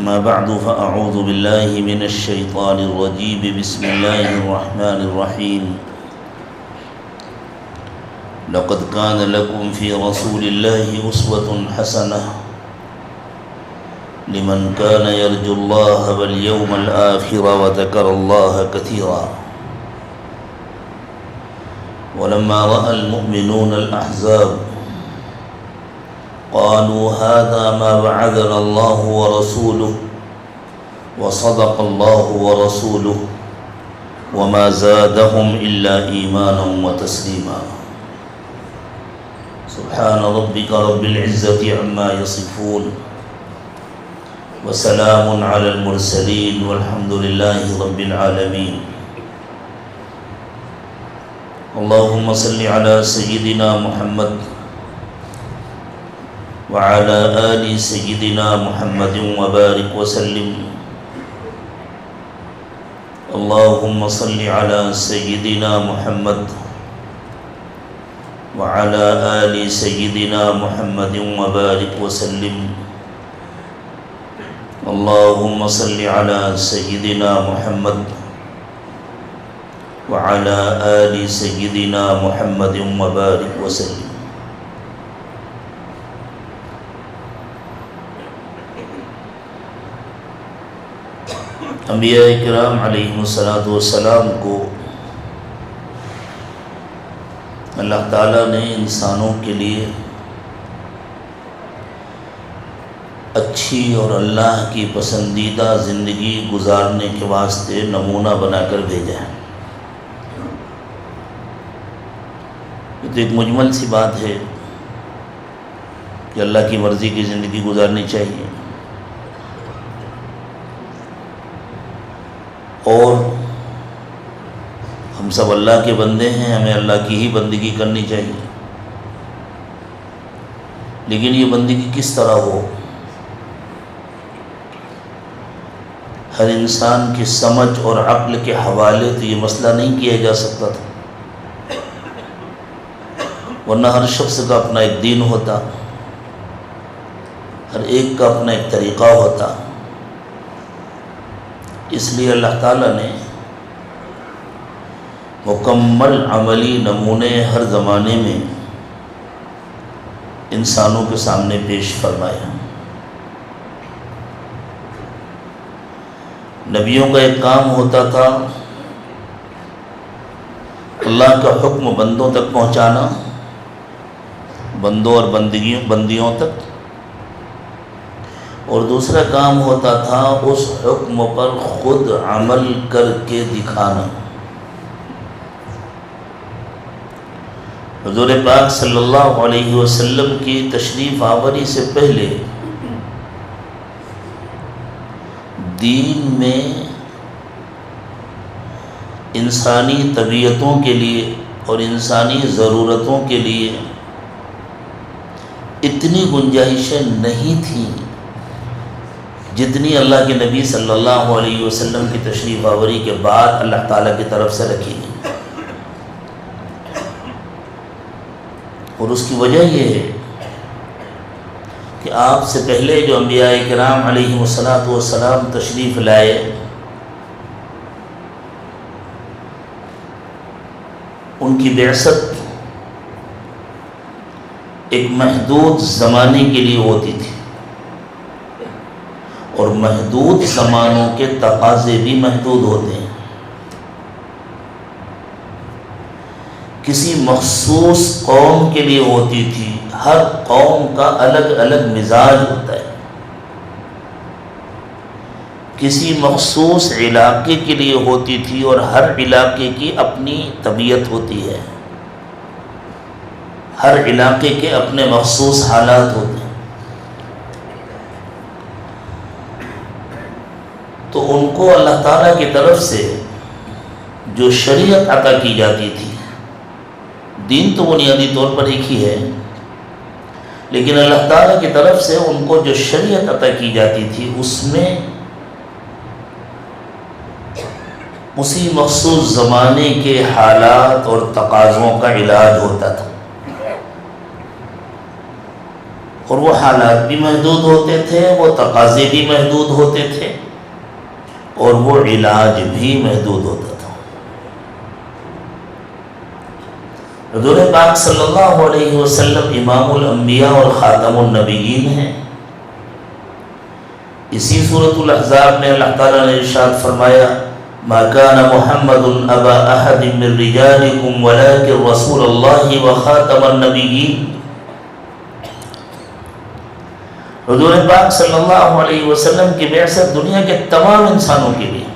ما بعد فأعوذ بالله من الشيطان الرجيم بسم الله الرحمن الرحيم لقد كان لكم في رسول الله أسوة حسنة لمن كان يرجو الله واليوم الآخر وذكر الله كثيرا ولما رأى المؤمنون الأحزاب قالوا هذا ما وعدنا الله ورسوله وصدق الله ورسوله وما زادهم إلا إيمانا وتسليما سبحان ربك رب العزة عما يصفون وسلام على المرسلين والحمد لله رب العالمين اللهم صل على سيدنا محمد وعلى آل سيدنا محمد وبارك وسلم اللهم صل على سيدنا محمد وعلى آل سيدنا محمد وبارك وسلم اللهم صل على سيدنا محمد وعلى آل سيدنا محمد وبارك وسلم انبیاء کرام علیہم السلام کو اللہ تعالیٰ نے انسانوں کے لیے اچھی اور اللہ کی پسندیدہ زندگی گزارنے کے واسطے نمونہ بنا کر بھیجا ہے۔ یہ تو ایک مجمل سی بات ہے کہ اللہ کی مرضی کی زندگی گزارنی چاہیے اور ہم سب اللہ کے بندے ہیں، ہمیں اللہ کی ہی بندگی کرنی چاہیے، لیکن یہ بندگی کس طرح ہو؟ ہر انسان کی سمجھ اور عقل کے حوالے تو یہ مسئلہ نہیں کیا جا سکتا تھا، ورنہ ہر شخص کا اپنا ایک دین ہوتا، ہر ایک کا اپنا ایک طریقہ ہوتا۔ اس لیے اللہ تعالیٰ نے مکمل عملی نمونے ہر زمانے میں انسانوں کے سامنے پیش فرمایا۔ نبیوں کا ایک کام ہوتا تھا اللہ کا حکم بندوں تک پہنچانا، بندوں اور بندیوں تک، اور دوسرا کام ہوتا تھا اس حکم پر خود عمل کر کے دکھانا۔ حضور پاک صلی اللہ علیہ وسلم کی تشریف آوری سے پہلے دین میں انسانی طبیعتوں کے لیے اور انسانی ضرورتوں کے لیے اتنی گنجائشیں نہیں تھیں جتنی اللہ کے نبی صلی اللہ علیہ وسلم کی تشریف آوری کے بعد اللہ تعالیٰ کی طرف سے رکھی گئی، اور اس کی وجہ یہ ہے کہ آپ سے پہلے جو انبیاء کرام علیہم السلام تشریف لائے ان کی بعثت ایک محدود زمانے کے لیے ہوتی تھی، اور محدود زمانوں کے تقاضے بھی محدود ہوتے ہیں۔ کسی مخصوص قوم کے لیے ہوتی تھی، ہر قوم کا الگ الگ مزاج ہوتا ہے۔ کسی مخصوص علاقے کے لیے ہوتی تھی اور ہر علاقے کی اپنی طبیعت ہوتی ہے، ہر علاقے کے اپنے مخصوص حالات ہوتے ہیں۔ تو ان کو اللہ تعالیٰ کی طرف سے جو شریعت عطا کی جاتی تھی، دین تو بنیادی طور پر ایک ہی ہے، لیکن اللہ تعالیٰ کی طرف سے ان کو جو شریعت عطا کی جاتی تھی اس میں اسی مخصوص زمانے کے حالات اور تقاضوں کا علاج ہوتا تھا۔ اور وہ حالات بھی محدود ہوتے تھے، وہ تقاضے بھی محدود ہوتے تھے، اور وہ علاج بھی محدود ہوتا تھا۔ حضور پاک صلی اللہ علیہ وسلم امام الانبیاء اور خاتم النبیین ہیں۔ اسی سورۃ الاحزاب میں اللہ تعالیٰ نے ارشاد فرمایا ما كان محمد ابا احد من رجالكم ولكن رسول اللہ وخاتم النبیین۔ حضور پاک صلی اللہ علیہ وسلم کی بعثت دنیا کے تمام انسانوں کے لیے۔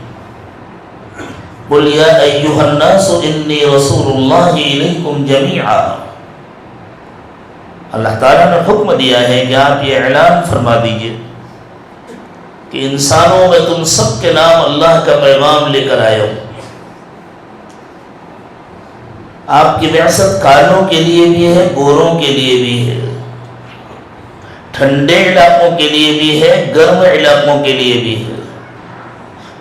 قل یا ایھا الناس انی رسول اللہ الیکم جمیعا۔ اللہ تعالیٰ نے حکم دیا ہے کہ آپ یہ اعلان فرما دیجئے کہ انسانوں میں تم سب کے نام اللہ کا پیغام لے کر آئے ہو۔ آپ کی بعثت کالوں کے لیے بھی ہے، گوروں کے لیے بھی ہے، ٹھنڈے علاقوں کے لیے بھی ہے، گرم علاقوں کے لیے بھی ہے،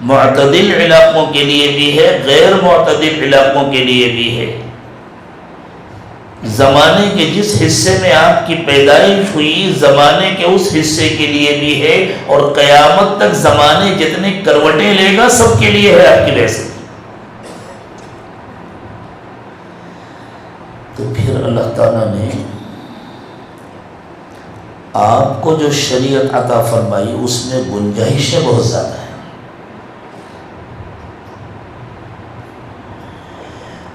معتدل علاقوں کے لیے بھی ہے، غیر معتدل علاقوں کے لیے بھی ہے۔ زمانے کے جس حصے میں آپ کی پیدائش ہوئی، زمانے کے اس حصے کے لیے بھی ہے، اور قیامت تک زمانے جتنے کروٹیں لے گا سب کے لیے ہے آپ کی بعثت۔ تو پھر اللہ تعالیٰ نے آپ کو جو شریعت عطا فرمائی اس میں گنجائشیں بہت زیادہ ہیں،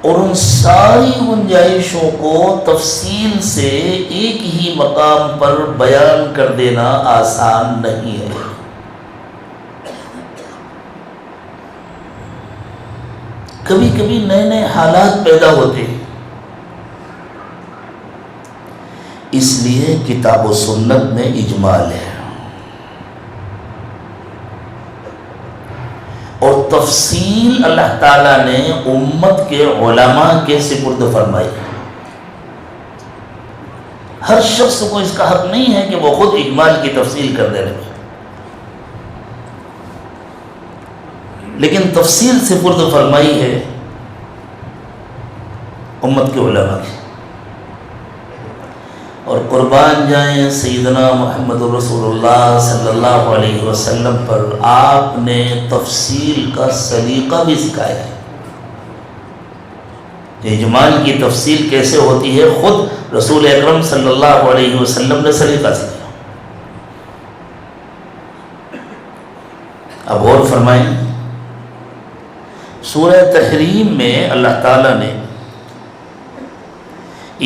اور ان ساری گنجائشوں کو تفصیل سے ایک ہی مقام پر بیان کر دینا آسان نہیں ہے۔ کبھی کبھی نئے نئے حالات پیدا ہوتے ہیں، اس لیے کتاب و سنت میں اجمال ہے، اور تفصیل اللہ تعالیٰ نے امت کے علماء کے سپرد فرمائی۔ ہر شخص کو اس کا حق نہیں ہے کہ وہ خود اجمال کی تفصیل کر دے رہے، لیکن تفصیل سپرد فرمائی ہے امت کے علماء کی۔ اور قربان جائیں سیدنا محمد رسول اللہ صلی اللہ علیہ وسلم پر، آپ نے تفصیل کا سلیقہ بھی سکھایا ہے۔ اجمال کی تفصیل کیسے ہوتی ہے خود رسول اکرم صلی اللہ علیہ وسلم نے سلیقہ سکھایا۔ اب غور فرمائیں، سورہ تحریم میں اللہ تعالیٰ نے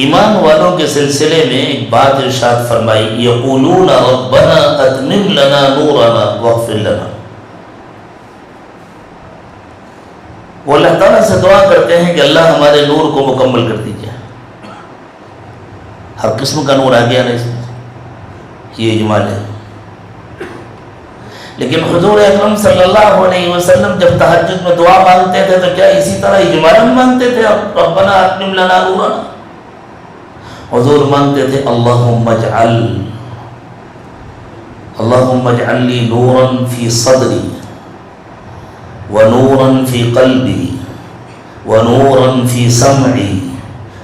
ایمان والوں کے سلسلے میں ایک بات ارشاد فرمائی، یقولون ربنا اتمم لنا نورنا واغفر لنا۔ وہ اللہ تعالیٰ سے دعا کرتے ہیں کہ اللہ ہمارے نور کو مکمل کر دیجیے۔ ہر قسم کا نور آ گیا نا اس میں، یہ اجمال ہے۔ لیکن حضور اکرم صلی اللہ علیہ وسلم جب تہجد میں دعا مانگتے تھے تو کیا اسی طرح اجمالاً مانگتے تھے ربنا اتمم لنا نورنا؟ حضور مانگتے تھے اللہم اجعل لی نورا فی صدری ونورا فی قلبی ونورا فی سمعی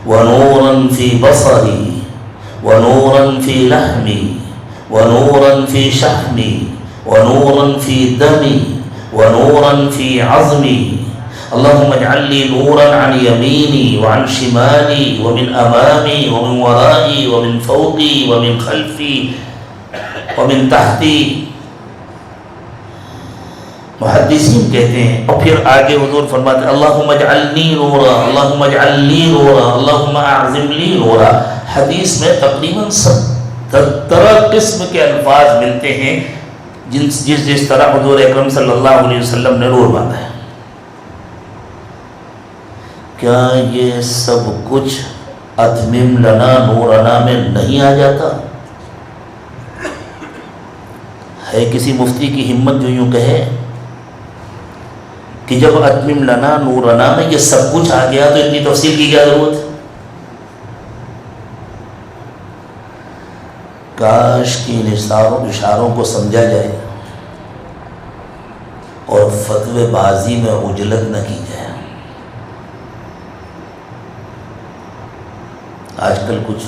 ونورا فی بصری ونورا فی لحمی ونورا فی شحمی ونورا فی دمی ونورا فی عظمی اللهم اجعل لي نورا عن يميني وعن شمالي ومن امامي ومن ورائي ومن فوقي ومن خلفي ومن تحتي۔ محدثین کہتے ہیں، اور پھر آگے حضور فرماتے ہیں اللهم اجعلني نورا اللهم اجعل لي نورا اللهم اعظم لي نورا۔ حدیث میں تقریباً 17 قسم کے الفاظ ملتے ہیں جس طرح حضور اکرم صلی اللہ علیہ وسلم نے نور مانگا ہے۔ کیا یہ سب کچھ اتمم لنا نورنا میں نہیں آ جاتا؟ ہے کسی مفتی کی ہمت جو یوں کہے کہ جب اتمم لنا نورنا میں یہ سب کچھ آ گیا تو اتنی تفصیل کی کیا ضرورت ہے؟ کاش کی ان اشاروں کو سمجھا جائے اور فتوے بازی میں عجلت نہ کی جائے۔ آج کل کچھ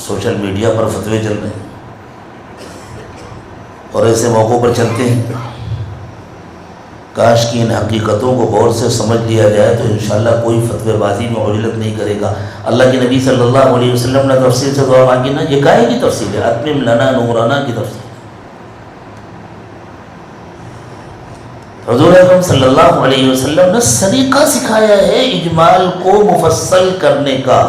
سوشل میڈیا پر فتوے چل رہے ہیں، اور ایسے موقعوں پر چلتے ہیں. کاش کی ان حقیقتوں کو غور سے سمجھ لیا جائے تو انشاءاللہ کوئی فتوی بازی میں عجلت نہیں کرے گا. اللہ کے نبی صلی اللہ علیہ وسلم نے تفصیل سے دعا مانگی نا، یہ کائے کی تفصیل ہے؟ اتمم لنا نورنا کی تفصیل. حضور اکرم صلی اللہ علیہ وسلم نے سلیقہ سکھایا ہے اجمال کو مفصل کرنے کا.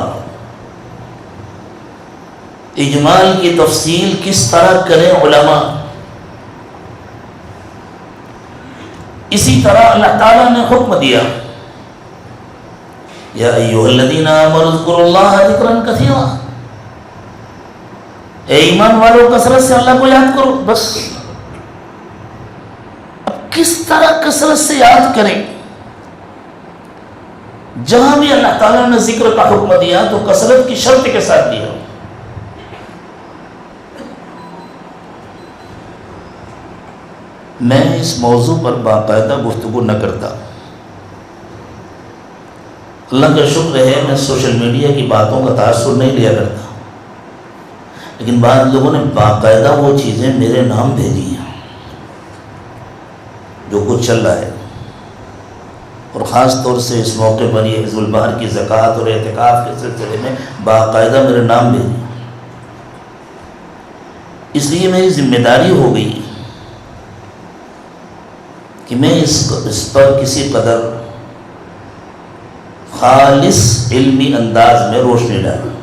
اجمال کی تفصیل کس طرح کریں علماء. اسی طرح اللہ تعالیٰ نے حکم دیا یا ایھا الذین آمنوا اذکروا اللہ ذکرا کثیرا، اے ایمان والو کثرت سے اللہ کو یاد کرو. بس اب کس طرح کثرت سے یاد کریں؟ جہاں بھی اللہ تعالیٰ نے ذکر کا حکم دیا تو کثرت کی شرط کے ساتھ دیا. میں اس موضوع پر باقاعدہ گفتگو نہ کرتا. اللہ کا شکر ہے میں سوشل میڈیا کی باتوں کا تاثر نہیں لیا کرتا، لیکن بعض لوگوں نے باقاعدہ وہ چیزیں میرے نام بھیجی ہیں جو کچھ چل رہا ہے، اور خاص طور سے اس موقع پر یہ حزب البحر کی زکوٰۃ اور اعتکاف کے سلسلے میں باقاعدہ میرے نام بھیجی. اس لیے میری ذمہ داری ہو گئی کہ میں اس پر کسی قدر خالص علمی انداز میں روشنی ڈالوں.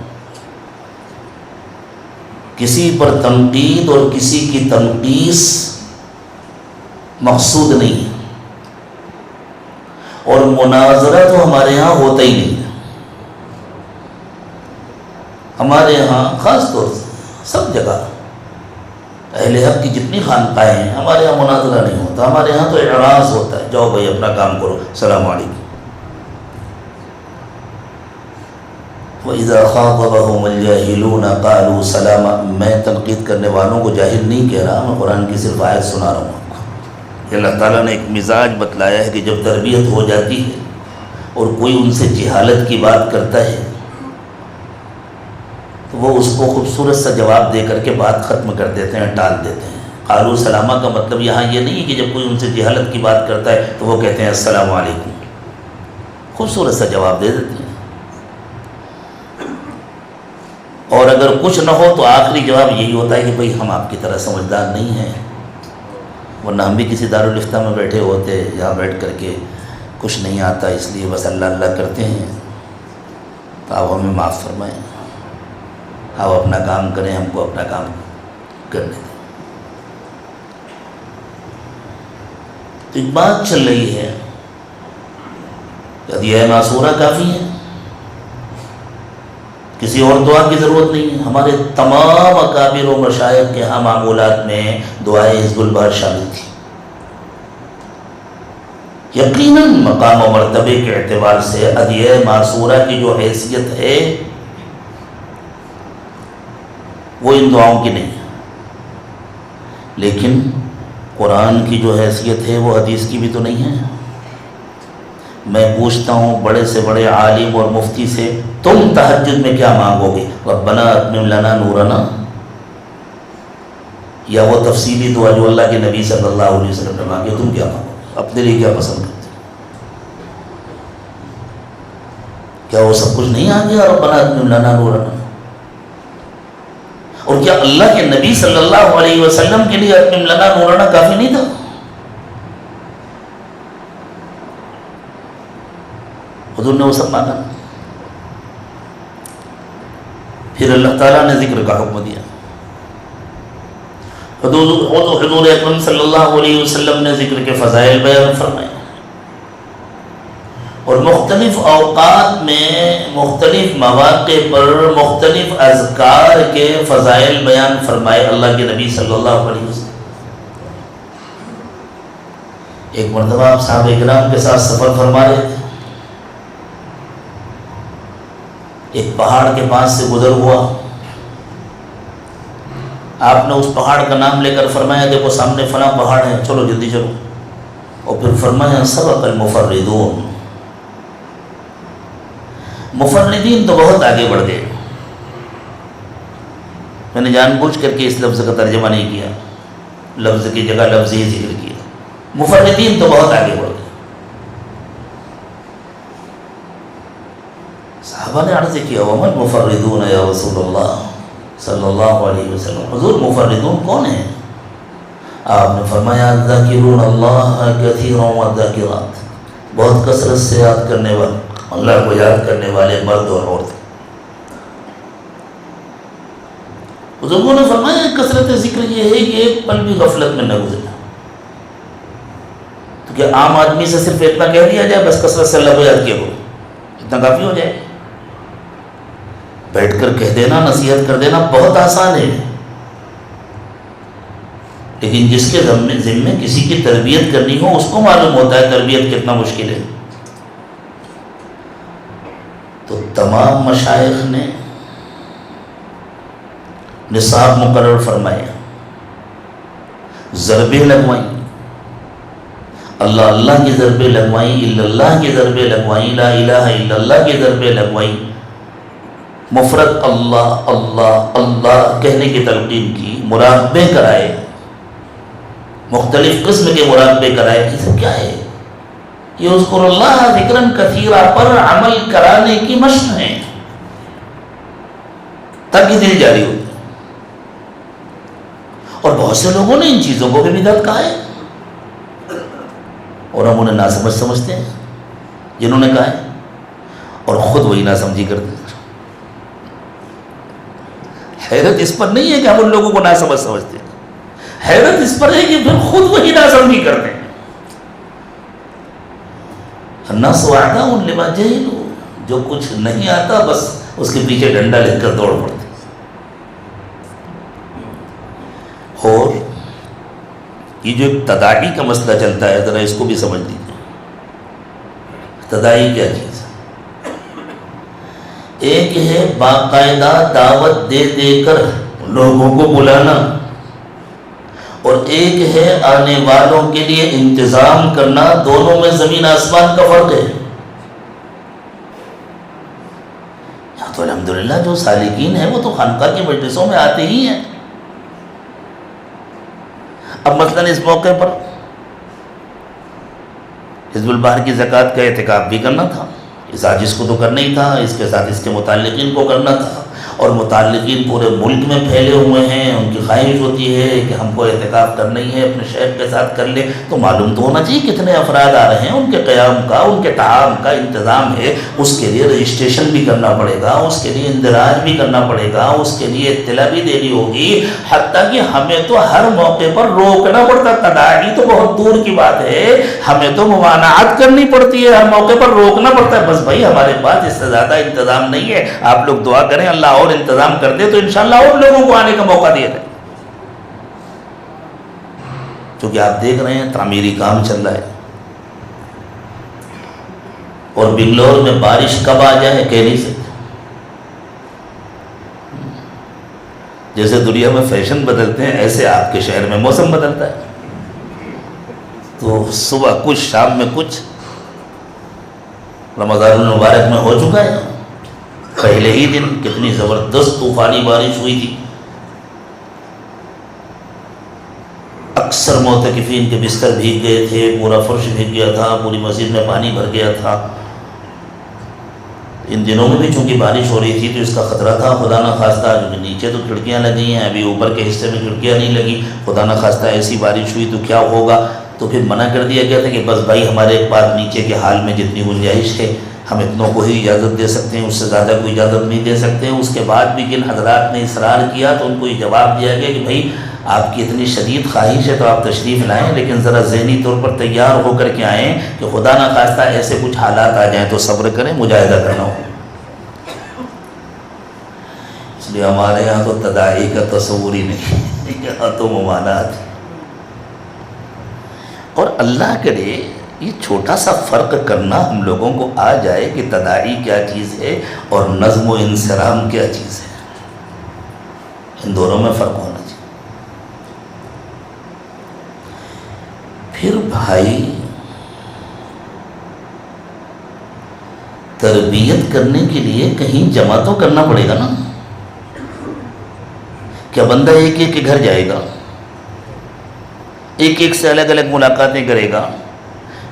کسی پر تنقید اور کسی کی تنقیص مقصود نہیں ہے، اور مناظرہ تو ہمارے ہاں ہوتا ہی نہیں ہے. ہمارے ہاں خاص طور سے سب جگہ اہل حق کی جتنی خانقاہیں ہیں ہمارے یہاں مناظرہ نہیں ہوتا. ہمارے یہاں تو اعراض ہوتا ہے، جاؤ بھائی اپنا کام کرو، السلام علیکم. وَإِذَا خَاطَبَهُمُ الْجَاهِلُونَ قَالُوا سَلَامًا. میں تنقید کرنے والوں کو جاہل نہیں کہہ رہا، میں قرآن کی صرف آیت سنا رہا ہوں آپ کو. اللہ تعالیٰ نے ایک مزاج بتلایا ہے کہ جب تربیت ہو جاتی ہے اور کوئی ان سے جہالت کی بات کرتا ہے تو وہ اس کو خوبصورت سا جواب دے کر کے بات ختم کر دیتے ہیں، ٹال دیتے ہیں. قالوا سلامہ کا مطلب یہاں یہ نہیں ہے کہ جب کوئی ان سے جہالت کی بات کرتا ہے تو وہ کہتے ہیں السلام علیکم. خوبصورت سا جواب دے دیتے ہیں، اور اگر کچھ نہ ہو تو آخری جواب یہی ہوتا ہے کہ بھئی ہم آپ کی طرح سمجھدار نہیں ہیں، ورنہ ہم بھی کسی دارالفتہ میں بیٹھے ہوتے، یہاں بیٹھ کر کے کچھ نہیں آتا اس لیے بس اللہ اللہ کرتے ہیں، تو آپ ہمیں معاف فرمائیں، آپ اپنا کام کریں، ہم کو اپنا کام کرنے دیں. تو ایک بات چل رہی ہے کہ ادعیہ معصورہ کافی ہے، کسی اور دعا کی ضرورت نہیں ہے. ہمارے تمام اکابر و مشائخ کے ہاں معمولات میں دعائے حزب البحر شامل تھی. یقیناً مقام و مرتبے کے اعتبار سے ادعیہ معصورہ کی جو حیثیت ہے وہ ان دعاؤں کی نہیں ہے، لیکن قرآن کی جو حیثیت ہے وہ حدیث کی بھی تو نہیں ہے. میں پوچھتا ہوں بڑے سے بڑے عالم اور مفتی سے، تم تہجد میں کیا مانگو گے؟ ربنا اتمم لنا نورنا، یا وہ تفصیلی دعا جو اللہ کے نبی صلی اللہ علیہ وسلم نے مانگی، تم کیا مانگو؟ اپنے لیے کیا پسند کرتے؟ کیا وہ سب کچھ نہیں آ گیا ربنا اتمم لنا نورنا؟ اور کیا اللہ کے نبی صلی اللہ علیہ وسلم کے لیے اتمم لنا نورنا کافی نہیں تھا؟ حضور نے وہ سب مانگا. پھر اللہ تعالیٰ نے ذکر کا حکم دیا. حضور اکرم صلی اللہ علیہ وسلم نے ذکر کے فضائل بیان فرمائے، اور مختلف اوقات میں مختلف مواقع پر مختلف اذکار کے فضائل بیان فرمائے اللہ کے نبی صلی اللہ علیہ وسلم. ایک مرتبہ آپ صحابہ کرام کے ساتھ سفر فرما رہے تھے، ایک پہاڑ کے پاس سے گزر ہوا، آپ نے اس پہاڑ کا نام لے کر فرمایا دیکھو سامنے فلاں پہاڑ ہے، چلو جلدی چلو. اور پھر فرمایا سبق المفردون، مفردین تو بہت آگے بڑھ گئے. میں نے جان بوجھ کر کے اس لفظ کا ترجمہ نہیں کیا، لفظ کی جگہ لفظ ہی ذکر کیا. مفردین تو بہت آگے بڑھ گئے. صحابہ نے عرض کیا ومن مفردون یا رسول اللہ صلی اللہ علیہ وسلم, حضور مفردون کون ہیں؟ آپ نے فرمایا الذاکرون اللہ کثیرا والذاکرات, بہت کثرت سے یاد کرنے والے, اللہ کو یاد کرنے والے مرد اور عورتیں. بزرگوں نے فرمایا کثرت ذکر یہ ہے کہ ایک پل بھی غفلت میں نہ گزرے. تو کیا عام آدمی سے صرف اتنا کہہ دیا جائے بس کثرت سے اللہ کو یاد کیا کرو, اتنا کافی ہو جائے؟ بیٹھ کر کہہ دینا, نصیحت کر دینا بہت آسان ہے, لیکن جس کے ذمے کسی کی تربیت کرنی ہو اس کو معلوم ہوتا ہے تربیت کتنا مشکل ہے. تو تمام مشائخ نے نصاب مقرر فرمایا, ضربیں لگوائیں, اللہ اللہ کی ضربیں لگوائیں, الا اللہ کی ضربیں لگوائیں, لا الہ الا اللہ کی ضربیں لگوائیں, مفرد اللہ اللہ اللہ کہنے کی تلقین کی, مراقبے کرائے, مختلف قسم کے مراقبے کرائے. یہ سب کیا ہے؟ یہ اذکر اللہ ذکرن کثیرا پر عمل کرانے کی مشق ہے تاکہ دل جاری ہو. اور بہت سے لوگوں نے ان چیزوں کو بھی بدعت کہا ہے, اور ہم انہیں ناسمجھ سمجھتے ہیں جنہوں نے کہا ہے, اور خود وہی ناسمجھی کرتے ہیں. حیرت اس پر نہیں ہے کہ ہم ان لوگوں کو ناسمجھ سمجھتے ہیں, حیرت اس پر ہے کہ پھر خود وہی ناسمجھی کرتے ہیں. الناس اعداء لما جہلوا, جو کچھ نہیں آتا بس اس کے پیچھے ڈنڈا لے کر دوڑ پڑتے. اور یہ جو ایک تداعی کا مسئلہ چلتا ہے, ذرا اس کو بھی سمجھ لیجیے. تداعی کیا چیز ہے؟ ایک ہے باقاعدہ دعوت دے دے کر لوگوں کو بلانا, اور ایک ہے آنے والوں کے لیے انتظام کرنا. دونوں میں زمین آسمان کا فرق ہے. یہاں تو الحمدللہ جو سالکین ہیں وہ تو خانقاہ کی مجلسوں میں آتے ہی ہیں. اب مثلا اس موقع پر حزب البحر کی زکوٰۃ کا اعتکاف بھی کرنا تھا, اس عاجز کو تو کرنا ہی تھا, اس کے ساتھ اس کے متعلقین کو کرنا تھا, اور متعلقین پورے ملک میں پھیلے ہوئے ہیں. ان کی خواہش ہوتی ہے کہ ہم کو اعتکاف کرنا ہی ہے, اپنے شہر کے ساتھ کر لیں. تو معلوم تو ہونا چاہیے کتنے افراد آ رہے ہیں, ان کے قیام کا, ان کے طعام کا انتظام ہے. اس کے لیے رجسٹریشن بھی کرنا پڑے گا, اس کے لیے اندراج بھی کرنا پڑے گا, اس کے لیے اطلاع بھی دینی ہوگی. حتیٰ کہ ہمیں تو ہر موقع پر روکنا پڑتا. تداعی تو بہت دور کی بات ہے, ہمیں تو ممانعت کرنی پڑتی ہے, ہر موقع پر روکنا پڑتا ہے. بس بھائی ہمارے پاس اس سے زیادہ انتظام نہیں ہے, آپ لوگ دعا کریں اللہ اور انتظام کر دے تو انشاءاللہ اور لوگوں کو آنے کا موقع دیا جائے. کیونکہ آپ دیکھ رہے ہیں تعمیری کام چل رہا ہے, اور بنگلور میں بارش کب آ جائے کہہ نہیں سکتے. جیسے دنیا میں فیشن بدلتے ہیں ایسے آپ کے شہر میں موسم بدلتا ہے. تو صبح کچھ شام میں کچھ. رمضان المبارک میں ہو چکا ہے, پہلے ہی دن کتنی زبردست طوفانی بارش ہوئی تھی. اکثر معتکفین کے بستر بھیگ گئے تھے, پورا فرش بھیگ گیا تھا, پوری مسجد میں پانی بھر گیا تھا. ان دنوں میں بھی چونکہ بارش ہو رہی تھی تو اس کا خطرہ تھا. خدا نہ خواستہ جو نیچے تو کھڑکیاں لگی ہیں, ابھی اوپر کے حصے میں کھڑکیاں نہیں لگی, خدا نہ خواستہ ایسی بارش ہوئی تو کیا ہوگا. تو پھر منع کر دیا گیا تھا کہ بس بھائی ہمارے پاس نیچے کے حال میں جتنی گنجائش ہے ہم اتنوں کو ہی اجازت دے سکتے ہیں, اس سے زیادہ کوئی اجازت نہیں دے سکتے. اس کے بعد بھی جن حضرات نے اصرار کیا تو ان کو یہ جواب دیا گیا کہ بھائی آپ کی اتنی شدید خواہش ہے تو آپ تشریف لائیں, لیکن ذرا ذہنی طور پر تیار ہو کر کے آئیں کہ خدا نہ خواستہ ایسے کچھ حالات آ جائیں تو صبر کریں, مجاہدہ کرنا ہو. اس لیے ہمارے یہاں تو تداعی کا تصور ہی نہیں, یہاں تو ممانعت. اور اللہ کرے یہ چھوٹا سا فرق کرنا ہم لوگوں کو آ جائے کہ تداعی کیا چیز ہے اور نظم و انصرام کیا چیز ہے. ان دونوں میں فرق ہونا چاہیے. پھر بھائی تربیت کرنے کے لیے کہیں جمع تو کرنا پڑے گا نا. کیا بندہ ایک ایک کے گھر جائے گا؟ ایک ایک سے الگ الگ ملاقاتیں کرے گا،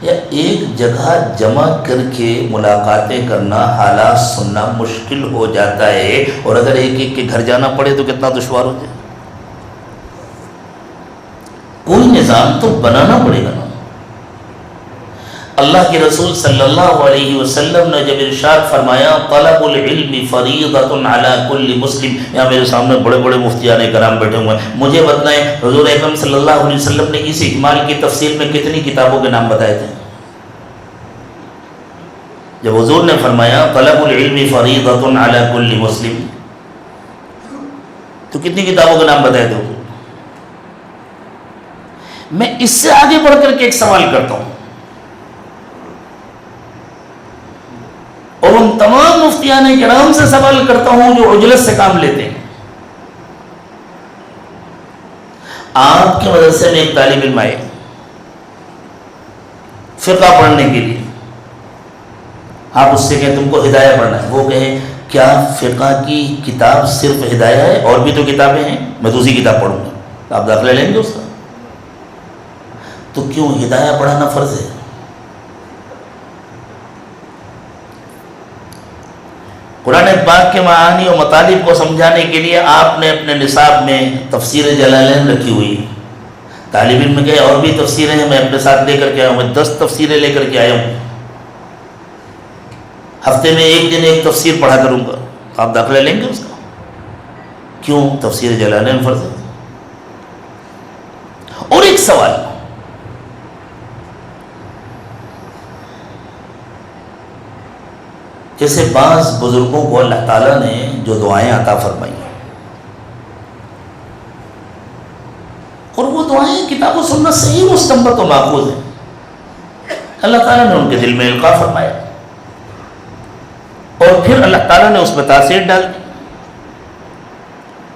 یا ایک جگہ جمع کر کے ملاقاتیں کرنا، حالات سننا مشکل ہو جاتا ہے، اور اگر ایک ایک کے گھر جانا پڑے تو کتنا دشوار ہو جائے۔ کوئی نظام تو بنانا پڑے گا نا۔ اللہ کے رسول صلی اللہ علیہ وسلم نے جب ارشاد فرمایا طلب العلم فریضۃ علی کل مسلم، یہاں میرے سامنے بڑے بڑے مفتیان کرام بیٹھے ہوئے ہیں، مجھے بتائیں حضور اکرم صلی اللہ علیہ وسلم نے اس اجمال کی تفسیر میں کتنی کتابوں کے نام بتائے تھے؟ جب حضور نے فرمایا طلب العلم فریضۃ علی کل مسلم، تو کتنی کتابوں کے نام بتائے تھے؟ میں اس سے آگے بڑھ کر کے ایک سوال کرتا ہوں، اور ان تمام مفتیان کرام سے سوال کرتا ہوں جو عجلت سے کام لیتے ہیں۔ آپ کے مدرسے میں ایک طالب علم آئے فقہ پڑھنے کے لیے، آپ اس سے کہیں تم کو ہدایہ پڑھنا ہے، وہ کہیں کیا فقہ کی کتاب صرف ہدایہ ہے، اور بھی تو کتابیں ہیں، میں دوسری کتاب پڑھوں گا، آپ داخلہ لیں گے اس کا؟ تو کیوں ہدایہ پڑھانا فرض ہے؟ قرآن پاک کے معانی و مطالب کو سمجھانے کے لیے آپ نے اپنے نصاب میں تفسیر جلالین رکھی ہوئی، طالب علم کے اور بھی تفسیریں ہیں، میں اپنے ساتھ لے کر کے آیا ہوں، میں 10 تفسیریں لے کر کے آیا ہوں، ہفتے میں ایک دن ایک تفسیر پڑھا کروں گا، آپ داخلہ لیں گے اس کا؟ کیوں تفسیر جلالین فرض ہے؟ اور ایک سوال، جیسے بعض بزرگوں کو اللہ تعالیٰ نے جو دعائیں عطا فرمائی ہیں، اور وہ دعائیں کتاب و سنت سے ہی مستنبط و ماخوذ ہیں، اللہ تعالیٰ نے ان کے دل میں القاء فرمایا، اور پھر اللہ تعالیٰ نے اس میں تاثیر ڈال دی،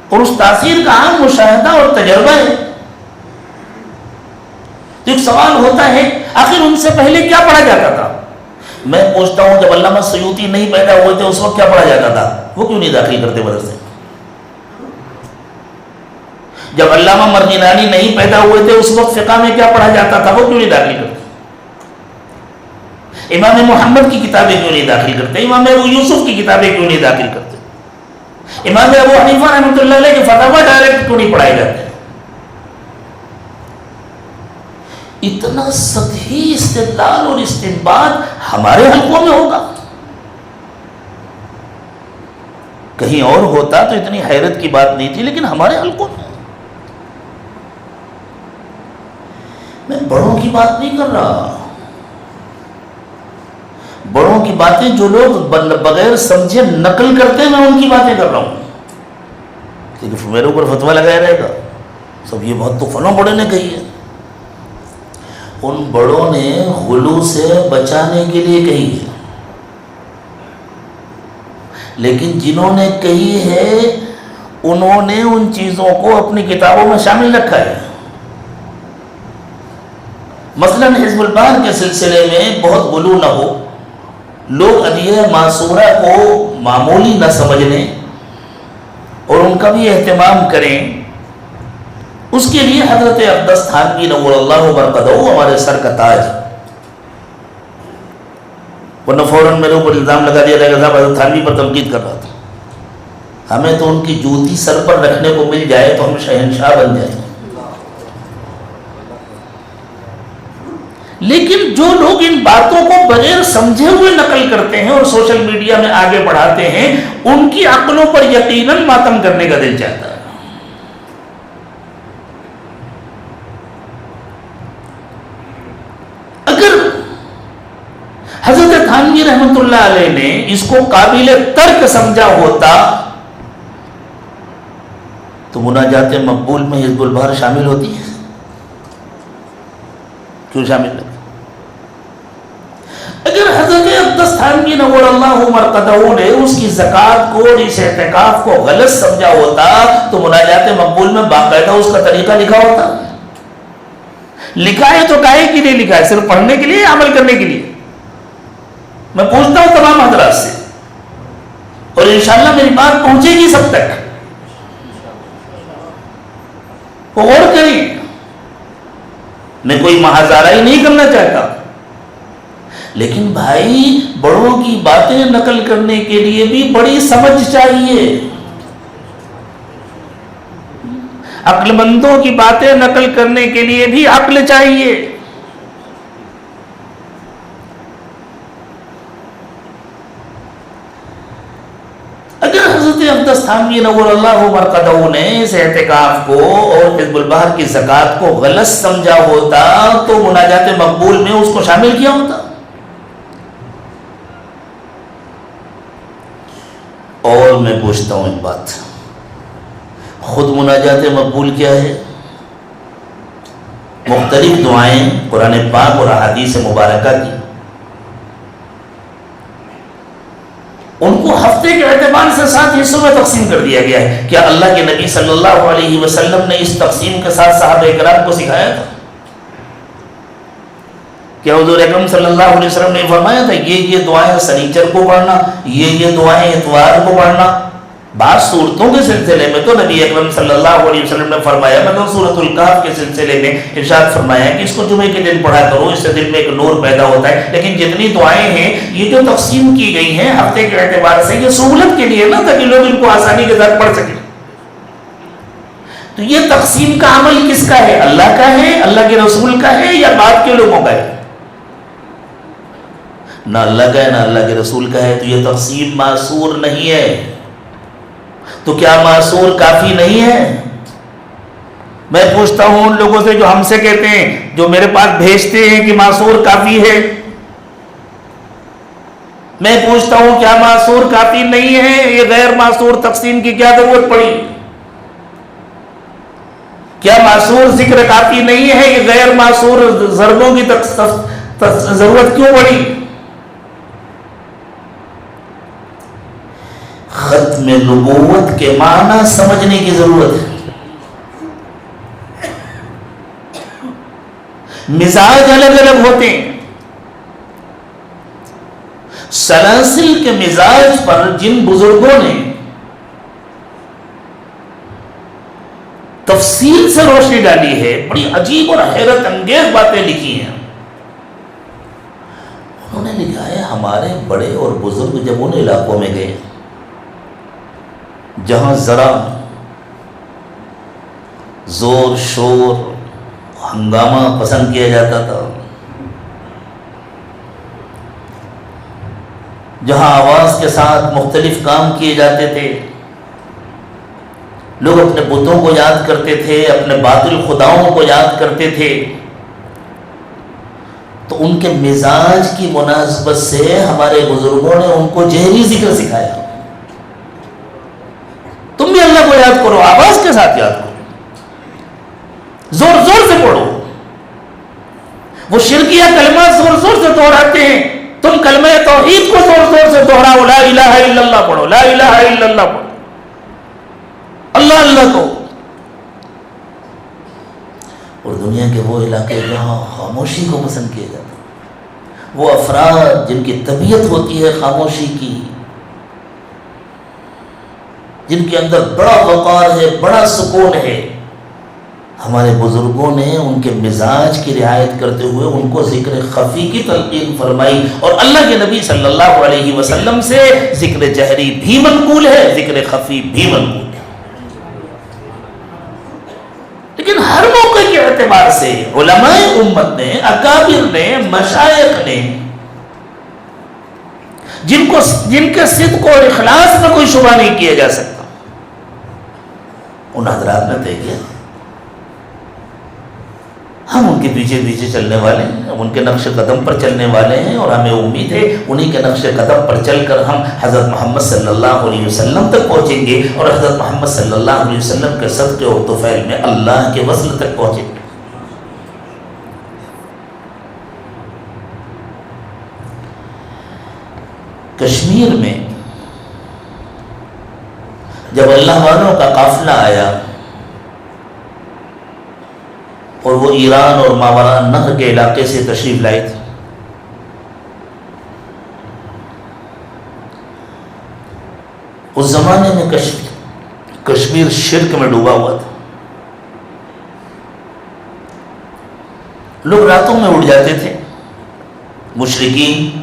اور اس تاثیر کا عام مشاہدہ اور تجربہ ہے۔ تو ایک سوال ہوتا ہے آخر ان سے پہلے کیا پڑھا جاتا تھا؟ میں پوچھتا ہوں جب علامہ سیوطی نہیں پیدا ہوئے تھے اس وقت کیا پڑھا جاتا تھا؟ وہ کیوں نہیں داخل کرتے مدرسے؟ جب علامہ مرغینانی نہیں پیدا ہوئے تھے اس وقت فقہ میں کیا پڑھا جاتا تھا؟ وہ کیوں نہیں داخل کرتے؟ امام محمد کی کتابیں کیوں نہیں داخل کرتے؟ امام ابو یوسف کی کتابیں کیوں نہیں داخل کرتے؟ امام ابو حنیفہ رحمۃ اللہ علیہ کے فتاوی ڈائریکٹ کیوں نہیں پڑھائے جاتے؟ اتنا سطحی استدلال اور استنباط ہمارے حلقوں میں ہوگا؟ کہیں اور ہوتا تو اتنی حیرت کی بات نہیں تھی، لیکن ہمارے حلقوں میں بڑوں کی بات نہیں کر رہا، بڑوں کی باتیں جو لوگ بغیر سمجھے نقل کرتے ہیں میں ان کی باتیں کر رہا ہوں، لیکن میرے اوپر فتویٰ لگایا رہے گا سب یہ بات تو فلاں بڑے نے کہی ہے۔ ان بڑوں نے غلو سے بچانے کے لیے کہی ہے، لیکن جنہوں نے کہی ہے انہوں نے ان چیزوں کو اپنی کتابوں میں شامل رکھا ہے۔ مثلا حزب البار کے سلسلے میں بہت غلو نہ ہو، لوگ ادعیہ معصورہ کو معمولی نہ سمجھنے اور ان کا بھی اہتمام کریں، اس کے لیے حضرت اقدس تھانوی نور اللہ برکتہ ہمارے سر کا تاج، ورنہ فوراً میرے اوپر الزام لگا دیا جائے گا صاحب حضرت تھانوی پر تنقید کر رہا تھا۔ ہمیں تو ان کی جوتی سر پر رکھنے کو مل جائے تو ہم شہنشاہ بن جائیں۔ لیکن جو لوگ ان باتوں کو بغیر سمجھے ہوئے نقل کرتے ہیں اور سوشل میڈیا میں آگے بڑھاتے ہیں، ان کی عقلوں پر یقیناً ماتم کرنے کا دل چاہتا ہے۔ حضرت تھانوی رحمت اللہ علیہ نے اس کو قابل ترک سمجھا ہوتا تو مناجات مقبول میں حزب البار شامل ہوتی ہے؟ کیوں شامل ہے؟ اگر حضرت اقدس تھانوی نور اللہ مرقدہ نے اس کی زکوٰۃ کو اور اس اعتکاف کو غلط سمجھا ہوتا تو مناجات مقبول میں باقاعدہ اس کا طریقہ لکھا ہوتا۔ لکھا ہے تو کاہے کے لیے لکھا ہے؟ صرف پڑھنے کے لیے، عمل کرنے کے لیے؟ میں پوچھتا ہوں تمام حضرات سے، اور انشاءاللہ میری بات پہنچے گی سب تک، غور کریں۔ میں کوئی محاذارہ نہیں کرنا چاہتا، لیکن بھائی بڑوں کی باتیں نقل کرنے کے لیے بھی بڑی سمجھ چاہیے، عقل مندوں کی باتیں نقل کرنے کے لیے بھی عقل چاہیے۔ اگر حضرت اقدس تھانوی نور اللہ مرقدہ نے اس اعتکاف کو اور حزب البحر کی زکوٰۃ کو غلط سمجھا ہوتا تو مناجات مقبول میں اس کو شامل کیا ہوتا۔ اور میں پوچھتا ہوں ایک بات، خود مناجات مقبول کیا ہے؟ مختلف دعائیں قرآن پاک اور احادیث مبارکہ کی، ان کو ہفتے کے اعتبار سے 7 حصوں میں تقسیم کر دیا گیا ہے۔ کیا اللہ کے نبی صلی اللہ علیہ وسلم نے اس تقسیم کے ساتھ صحابہ کرام کو سکھایا تھا؟ کیا حضور اکرم صلی اللہ علیہ وسلم نے فرمایا تھا یہ دعائیں سنیچر کو پڑھنا، یہ دعائیں اتوار کو پڑھنا؟ بعض صورتوں کے سلسلے میں تو نبی اکرم صلی اللہ علیہ وسلم نے فرمایا، مطلب سورۃ الکہف کے سلسلے میں ارشاد فرمایا کہ اس کو جمعے کے دن پڑھا کرو، اس سے دل میں ایک نور پیدا ہوتا ہے۔ لیکن جتنی دعائیں ہیں یہ جو تقسیم کی گئی ہیں ہفتے کے اعتبار سے، یہ سہولت کے لیے نا، تاکہ لوگ ان کو آسانی کے ساتھ پڑھ سکیں۔ تو یہ تقسیم کا عمل کس کا ہے؟ اللہ کا ہے، اللہ کے رسول کا ہے، یا بعد کے لوگوں کا ہے؟ نہ اللہ کا ہے نہ اللہ کے رسول کا ہے، تو یہ تقسیم معصور نہیں ہے۔ تو کیا معصور کافی نہیں ہے؟ میں پوچھتا ہوں ان لوگوں سے جو ہم سے کہتے ہیں، جو میرے پاس بھیجتے ہیں کہ معصور کافی ہے، میں پوچھتا ہوں کیا معصور کافی نہیں ہے؟ یہ غیر معصور تقسیم کی کیا ضرورت پڑی؟ کیا معصور ذکر کافی نہیں ہے؟ یہ غیر معصور ضربوں کی ضرورت کیوں پڑی؟ ختم نبوت کے معنی سمجھنے کی ضرورت ہے۔ مزاج الگ الگ ہوتے ہیں۔ سلاسل کے مزاج پر جن بزرگوں نے تفصیل سے روشنی ڈالی ہے، بڑی عجیب اور حیرت انگیز باتیں لکھی ہیں۔ انہوں نے لکھا ہے ہمارے بڑے اور بزرگ جب ان علاقوں میں گئے جہاں ذرا زور شور ہنگامہ پسند کیا جاتا تھا، جہاں آواز کے ساتھ مختلف کام کیے جاتے تھے، لوگ اپنے بتوں کو یاد کرتے تھے، اپنے باطل خداؤں کو یاد کرتے تھے، تو ان کے مزاج کی مناسبت سے ہمارے بزرگوں نے ان کو جہری ذکر سکھایا۔ تم بھی اللہ کو یاد کرو، آواز کے ساتھ یاد کرو، زور زور سے پڑھو۔ وہ شرکیہ کلمہ زور زور سے دہراتے ہیں، تم کلمہ توحید کو زور زور سے دہراؤ، لا الہ الا اللہ پڑھو، لا الہ الا اللہ پڑھو، اللہ اللہ کو۔ اور دنیا کے وہ علاقے جہاں خاموشی کو پسند کیا جاتا ہے، وہ افراد جن کی طبیعت ہوتی ہے خاموشی کی، جن کے اندر بڑا وقار ہے، بڑا سکون ہے، ہمارے بزرگوں نے ان کے مزاج کی رعایت کرتے ہوئے ان کو ذکر خفی کی تلقین فرمائی۔ اور اللہ کے نبی صلی اللہ علیہ وسلم سے ذکر جہری بھی منقول ہے، ذکر خفی بھی منقول ہے۔ لیکن ہر موقع کے اعتبار سے علماء امت نے، اکابر نے، مشائخ نے، جن کے صدق اور اخلاص میں کوئی شبہ نہیں کیا جا سکتا، ان حضرات نے طے کیا ہم ان کے پیچھے پیچھے چلنے والے ہیں، ہم ان کے نقش قدم پر چلنے والے ہیں، اور ہمیں امید ہے انہی کے نقش قدم پر چل کر ہم حضرت محمد صلی اللہ علیہ وسلم تک پہنچیں گے، اور حضرت محمد صلی اللہ علیہ وسلم کے صدقے اور طفیل میں اللہ کے وصل تک پہنچیں گے۔ کشمیر میں جب اللہ والوں کا قافلہ آیا اور وہ ایران اور ماوراء نہر کے علاقے سے تشریف لائے تھے، اس زمانے میں کشمیر شرک میں ڈوبا ہوا تھا، لوگ راتوں میں اٹھ جاتے تھے مشرکین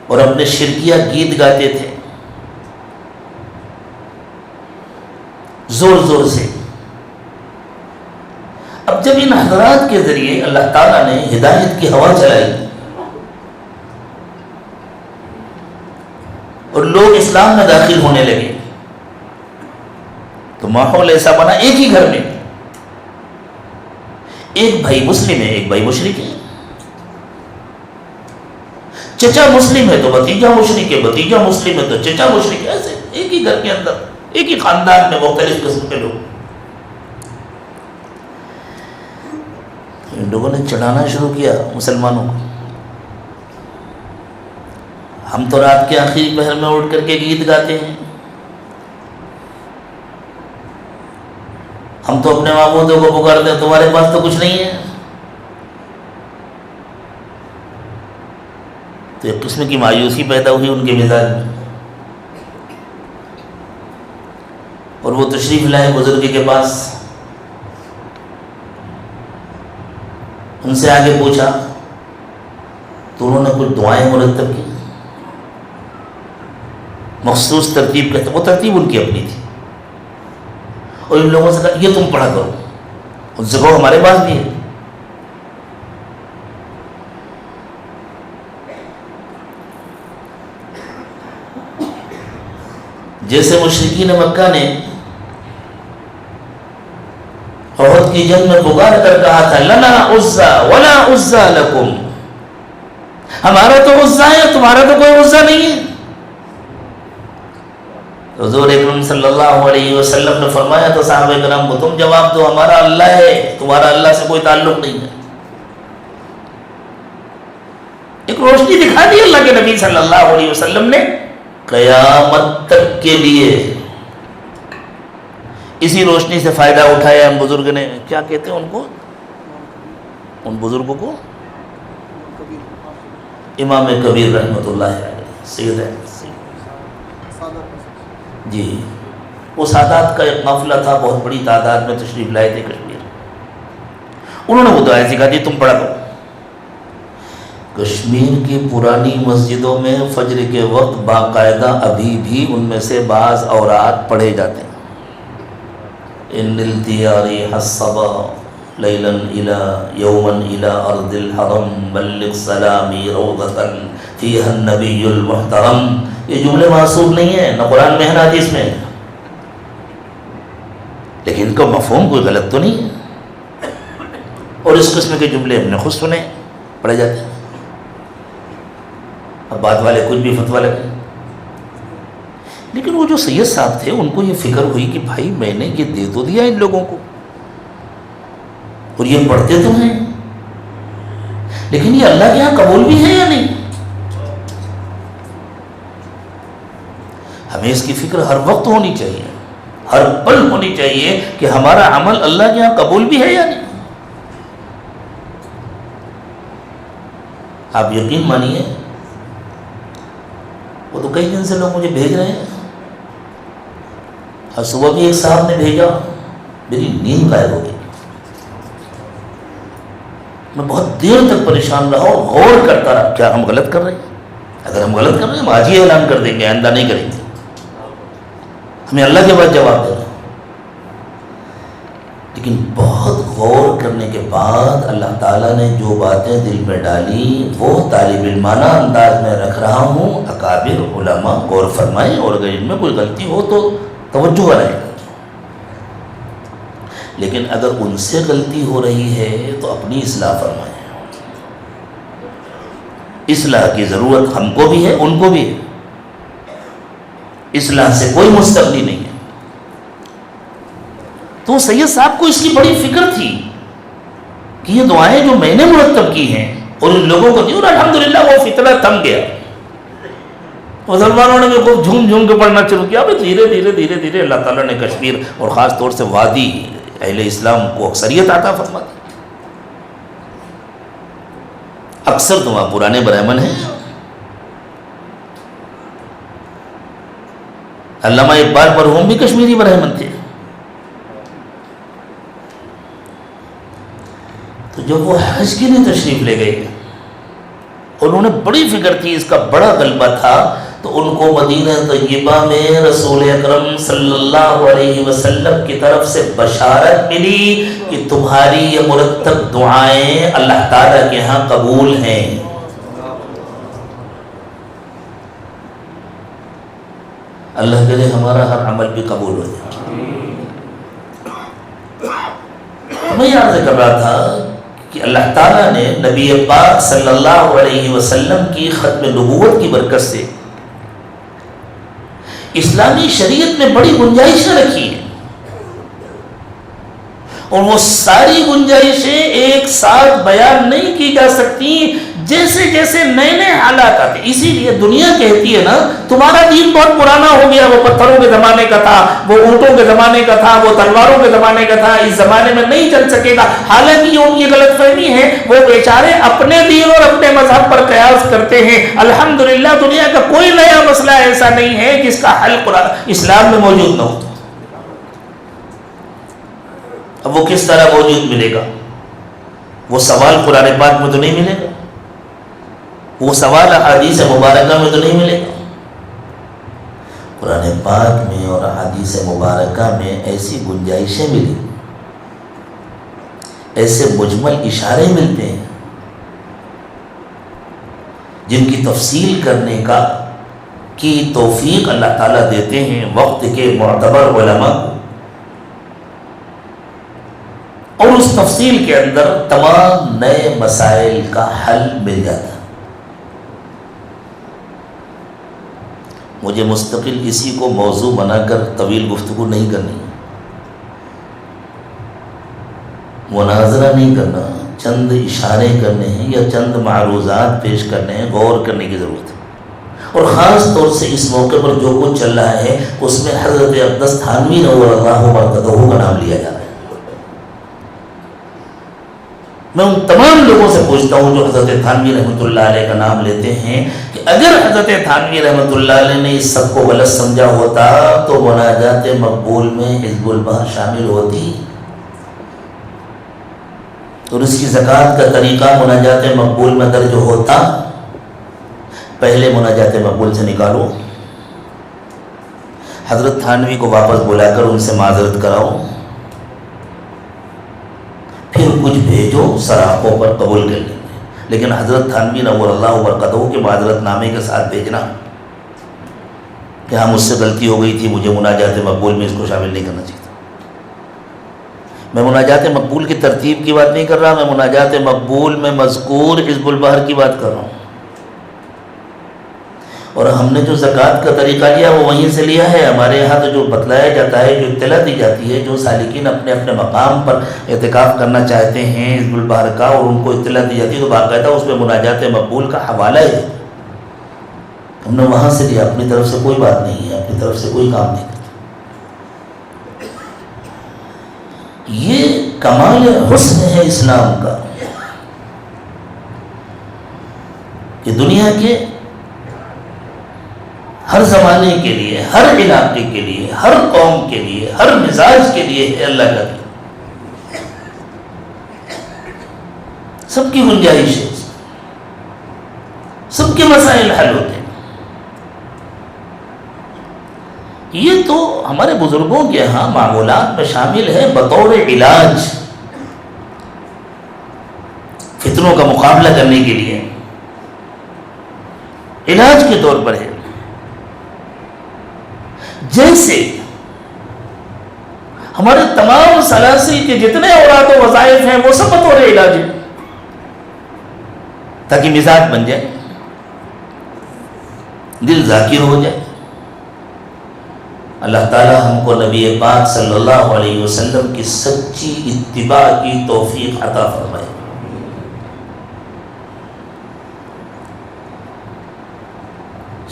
اور اپنے شرکیہ گیت گاتے تھے زور زور سے. اب جب ان حضرات کے ذریعے اللہ تعالیٰ نے ہدایت کی ہوا چلائی اور لوگ اسلام میں داخل ہونے لگے تو ماحول ایسا بنا ایک ہی گھر میں ایک بھائی مسلم ہے ایک بھائی مشرک ہے. چچا مسلم ہے تو بھتیجا مشرک ہے, بھتیجا مسلم ہے تو چچا مشرک ہے. ایسے ایک ہی گھر کے اندر ایک ہی خاندان میں مختلف قسم کے لوگ. ان لوگوں نے چڑھانا شروع کیا مسلمانوں کو. ہم تو رات کے آخری پہر میں اٹھ کر کے گیت گاتے ہیں, ہم تو اپنے معبودوں کو پکارتے ہیں, تمہارے پاس تو کچھ نہیں ہے. تو ایک قسم کی مایوسی پیدا ہوئی ان کے مزاج میں اور وہ تشریف لائے بزرگ کے پاس. ان سے آگے پوچھا تو انہوں نے کچھ دعائیں مرتب کی, مخصوص ترتیب کہتے, وہ ترتیب ان کی اپنی تھی. اور ان لوگوں سے کہا یہ تم پڑھا کرو, ان سے کہو ہمارے پاس بھی ہے. جیسے مشرکین مکہ نے احد کی جنگ میں پکار کر کہا تھا لنا عزا ولا عزا لکم, ہمارا تو عزا ہے تمہارا تو کوئی عزا نہیں ہے. حضور اکرم صلی اللہ علیہ وسلم نے فرمایا تو صحابہ کرام کو تم جواب دو ہمارا اللہ ہے, تمہارا اللہ سے کوئی تعلق نہیں ہے. ایک روشنی دکھا دی اللہ کے نبی صلی اللہ علیہ وسلم نے قیامت تک کے لیے. اسی روشنی سے فائدہ اٹھایا ہم بزرگ نے. کیا کہتے ہیں ان کو, ان بزرگوں کو امام کبیر رحمۃ اللہ علیہ, سید ہے جی. وہ سادات کا ایک قافلہ تھا, بہت بڑی تعداد میں تشریف لائے تھے کشمیر. انہوں نے وہ دعائیں سکھا دی تم پڑھا کرو. کشمیر کی پرانی مسجدوں میں فجر کے وقت باقاعدہ ابھی بھی ان میں سے بعض اوراد پڑھے جاتے ہیں. ان التیاری حسبا لیلا الى یوما الى ارض الحرم بلغ سلامی روضتا فیہا النبی المحترم. یہ جملے معصوم نہیں ہیں, نہ قرآن میں ہے نہ حدیث میں, لیکن ان کا مفہوم کوئی غلط تو نہیں ہے. اور اس قسم کے جملے ہم نے خود سنے پڑھے جاتے ہیں. اب بات والے کچھ بھی فتویٰ لگے, لیکن وہ جو سید صاحب تھے ان کو یہ فکر ہوئی کہ بھائی میں نے یہ دے تو دیا ان لوگوں کو اور یہ پڑھتے تو ہیں, لیکن یہ اللہ کے یہاں قبول بھی ہے یا نہیں. ہمیں اس کی فکر ہر وقت ہونی چاہیے, ہر پل ہونی چاہیے کہ ہمارا عمل اللہ کے یہاں قبول بھی ہے یا نہیں. آپ یقین مانیے وہ تو کئی دن سے لوگ مجھے بھیج رہے ہیں. اور صبح بھی ایک صاحب نے بھیجا, میری نیند غائب ہو گئی. میں بہت دیر تک پریشان رہا اور غور کرتا رہا کیا ہم غلط کر رہے ہیں. اگر ہم غلط کر رہے ہیں ہم آج ہی اعلان کر دیں گے, آئندہ نہیں کریں گے. ہمیں اللہ کے بعد جواب دینا. لیکن بہت غور کرنے کے بعد اللہ تعالیٰ نے جو باتیں دل میں ڈالی وہ طالب علمانہ انداز میں رکھ رہا ہوں. اکابر علماء غور فرمائیں اور اگر ان میں کوئی غلطی ہو تو توجہ رہے گا. لیکن اگر ان سے غلطی ہو رہی ہے تو اپنی اصلاح فرمائیں. اصلاح کی ضرورت ہم کو بھی ہے ان کو بھی ہے. اصلاح سے کوئی مستغنی نہیں ہے. تو سید صاحب کو اس کی بڑی فکر تھی کہ یہ دعائیں جو میں نے مرتب کی ہیں اور ان لوگوں کو دی, اور الحمدللہ وہ فتنہ تھم گیا. مسلمانوں نے بھی خوب جھوم جھوم کے پڑھنا شروع کیا. دھیرے دھیرے دھیرے دھیرے اللہ تعالیٰ نے کشمیر اور خاص طور سے وادی اہل اسلام کو اکثریت عطا فرما دی. اکثر تو وہاں پرانے برہمن ہیں. علامہ اقبال مرحوم بھی کشمیری برہمن تھے. تو تو جب وہ حج کے لیے تشریف لے گئے، انہوں نے بڑی فکر تھی، اس کا بڑا غلبہ تھا، تو ان کو مدینہ طیبہ میں رسول اکرم صلی اللہ علیہ وسلم کی طرف سے بشارت ملی کہ تمہاری یہ مرتب دعائیں اللہ تعالیٰ کے ہاں قبول ہیں۔ اللہ کرے ہمارا ہر عمل بھی قبول ہو جائے۔ میں یہ عرض کر رہا تھا کہ اللہ تعالیٰ نے نبی پاک صلی اللہ علیہ وسلم کی ختم نبوت کی برکت سے اسلامی شریعت میں بڑی گنجائشیں رکھی ہیں، اور وہ ساری گنجائشیں ایک ساتھ بیان نہیں کی جا سکتی، جیسے جیسے نئے نئے حالات آتے۔ اسی لیے دنیا کہتی ہے نا تمہارا دین بہت پرانا ہو گیا، وہ پتھروں کے زمانے کا تھا، وہ اونٹوں کے زمانے کا تھا، وہ تلواروں کے زمانے کا تھا، اس زمانے میں نہیں چل سکے گا۔ حالانکہ یہ ان کی غلط فہمی ہے، وہ بیچارے اپنے دین اور اپنے مذہب پر قیاس کرتے ہیں۔ الحمدللہ دنیا کا کوئی نیا مسئلہ ایسا نہیں ہے جس کا حل قرآن اسلام میں موجود نہ ہو۔ اب وہ کس طرح موجود ملے گا؟ وہ سوال قرآن پاک میں تو نہیں ملے گا، وہ سوال احادیث مبارکہ میں تو نہیں ملے گا۔ قرآن پاک میں اور احادیث مبارکہ میں ایسی گنجائشیں ملی، ایسے مجمل اشارے ملتے ہیں جن کی تفصیل کرنے کی توفیق اللہ تعالیٰ دیتے ہیں وقت کے معتبر علماء کو، اور اس تفصیل کے اندر تمام نئے مسائل کا حل مل جاتا ہے۔ مجھے مستقل اسی کو موضوع بنا کر طویل گفتگو نہیں کرنی، مناظرہ نہیں کرنا، چند اشارے کرنے ہیں یا چند معروضات پیش کرنے ہیں، غور کرنے کی ضرورت ہے۔ اور خاص طور سے اس موقع پر جو کچھ چل رہا ہے اس میں حضرت اقدس تھانوی نور اللہ برکتہ کا نام لیا جا رہا ہے۔ میں ان تمام لوگوں سے پوچھتا ہوں جو حضرت تھانوی رحمۃ اللہ علیہ کا نام لیتے ہیں کہ اگر حضرت تھانوی رحمۃ اللہ علیہ نے اس سب کو غلط سمجھا ہوتا تو مناجات مقبول میں حزب البحر شامل ہوتی، اور اس کی زکوٰۃ کا طریقہ مناجات مقبول میں درج ہوتا۔ پہلے مناجات مقبول سے نکالو، حضرت تھانوی کو واپس بلا کر ان سے معذرت کراؤ، پھر کچھ بھیجو سراخوں پر قبول کر لیں گے، لیکن حضرت تھانوی نور اللہ برکتہ کے معذرت نامے کے ساتھ بھیجنا کہ ہاں مجھ سے غلطی ہو گئی تھی، مجھے مناجات مقبول میں اس کو شامل نہیں کرنا چاہیے تھا۔ میں مناجات مقبول کی ترتیب کی بات نہیں کر رہا، میں مناجات مقبول میں مذکور حزب البحر کی بات کر رہا ہوں۔ اور ہم نے جو زکوٰۃ کا طریقہ لیا وہ وہیں سے لیا ہے۔ ہمارے یہاں تو جو بتلایا جاتا ہے، جو اطلاع دی جاتی ہے، جو سالکین اپنے اپنے مقام پر اعتکاف کرنا چاہتے ہیں حزب البحر کا، اور ان کو اطلاع دی جاتی ہے تو باقاعدہ اس میں مناجات مقبول کا حوالہ ہے، ہم نے وہاں سے لیا، اپنی طرف سے کوئی بات نہیں ہے، اپنی طرف سے کوئی کام نہیں کرتا۔ یہ کمال حسن ہے اسلام کا کہ دنیا کے ہر زمانے کے لیے، ہر علاقے کے لیے، ہر قوم کے لیے، ہر مزاج کے لیے ہے اللہ کا دین، سب کی گنجائش ہے، سب کے مسائل حل ہوتے ہیں۔ یہ تو ہمارے بزرگوں کے ہاں معمولات میں شامل ہے بطور علاج، فتنوں کا مقابلہ کرنے کے لیے علاج کے طور پر ہے۔ جیسے ہمارے تمام سلاسل کے جتنے اوراد و وظائف ہیں وہ سب بطور علاج ہیں، تاکہ مزاج بن جائے، دل ذاکر ہو جائے۔ اللہ تعالی ہم کو نبی پاک صلی اللہ علیہ وسلم کی سچی اتباع کی توفیق عطا فرمائے۔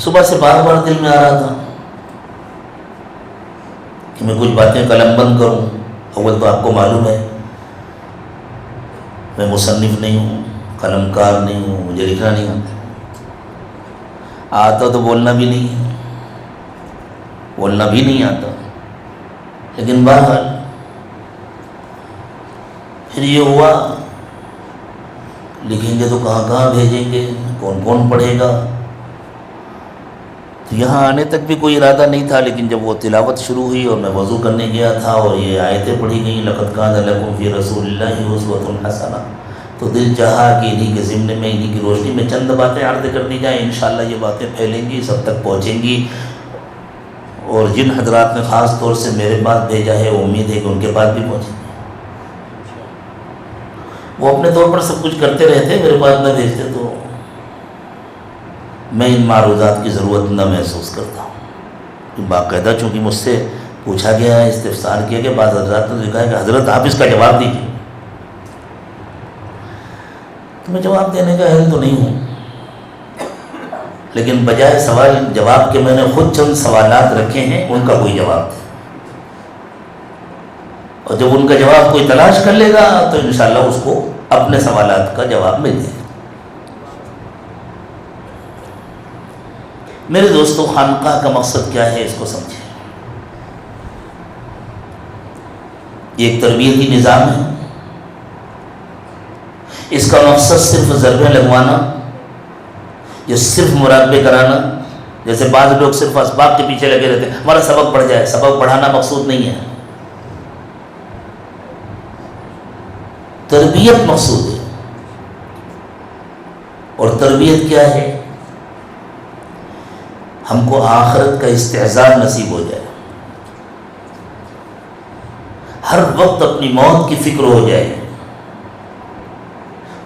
صبح سے بار بار دل میں آ رہا تھا کہ میں کچھ باتیں قلم بند کروں۔ اول تو آپ کو معلوم ہے میں مصنف نہیں ہوں، قلم کار نہیں ہوں، مجھے لکھنا نہیں آتا تو بولنا بھی نہیں ہے، بولنا بھی نہیں آتا، لیکن بہرحال پھر یہ ہوا لکھیں گے تو کہاں کہاں بھیجیں گے، کون کون پڑھے گا؟ تو یہاں آنے تک بھی کوئی ارادہ نہیں تھا، لیکن جب وہ تلاوت شروع ہوئی اور میں وضو کرنے گیا تھا اور یہ آیتیں پڑھی گئیں لقد کان لکم فی رسول اللہ اسوۃ حسنہ، تو دل چاہا کہ انہی کے ضمن میں، انہی کی روشنی میں چند باتیں عرض کر دی جائیں، انشاءاللہ یہ باتیں پھیلیں گی، سب تک پہنچیں گی، اور جن حضرات نے خاص طور سے میرے پاس بھیجا ہے امید ہے کہ ان کے پاس بھی پہنچیں گے۔ وہ اپنے طور پر سب کچھ کرتے رہتے، میرے پاس نہ بھیجتے تو میں ان معروضات کی ضرورت نہ محسوس کرتا ہوں۔ باقاعدہ چونکہ مجھ سے پوچھا گیا ہے، استفسار کیا کہ بعض حضرات نے کہا کہ حضرت آپ اس کا جواب دیجیے، تو میں جواب دینے کا اہل تو نہیں ہوں، لیکن بجائے سوال جواب کے میں نے خود چند سوالات رکھے ہیں، ان کا کوئی جواب دے، اور جب ان کا جواب کوئی تلاش کر لے گا تو انشاءاللہ اس کو اپنے سوالات کا جواب مل جائے گا۔ میرے دوستو، خانقاہ کا مقصد کیا ہے اس کو سمجھیں۔ یہ ایک تربیتی نظام ہے، اس کا مقصد صرف ضربیں لگوانا یا صرف مراقبے کرانا، جیسے بعض لوگ صرف اسباب کے پیچھے لگے رہتے ہیں، ہمارا سبق پڑھ جائے، سبق پڑھانا مقصود نہیں ہے، تربیت مقصود ہے۔ اور تربیت کیا ہے؟ ہم کو آخرت کا استعزاز نصیب ہو جائے، ہر وقت اپنی موت کی فکر ہو جائے،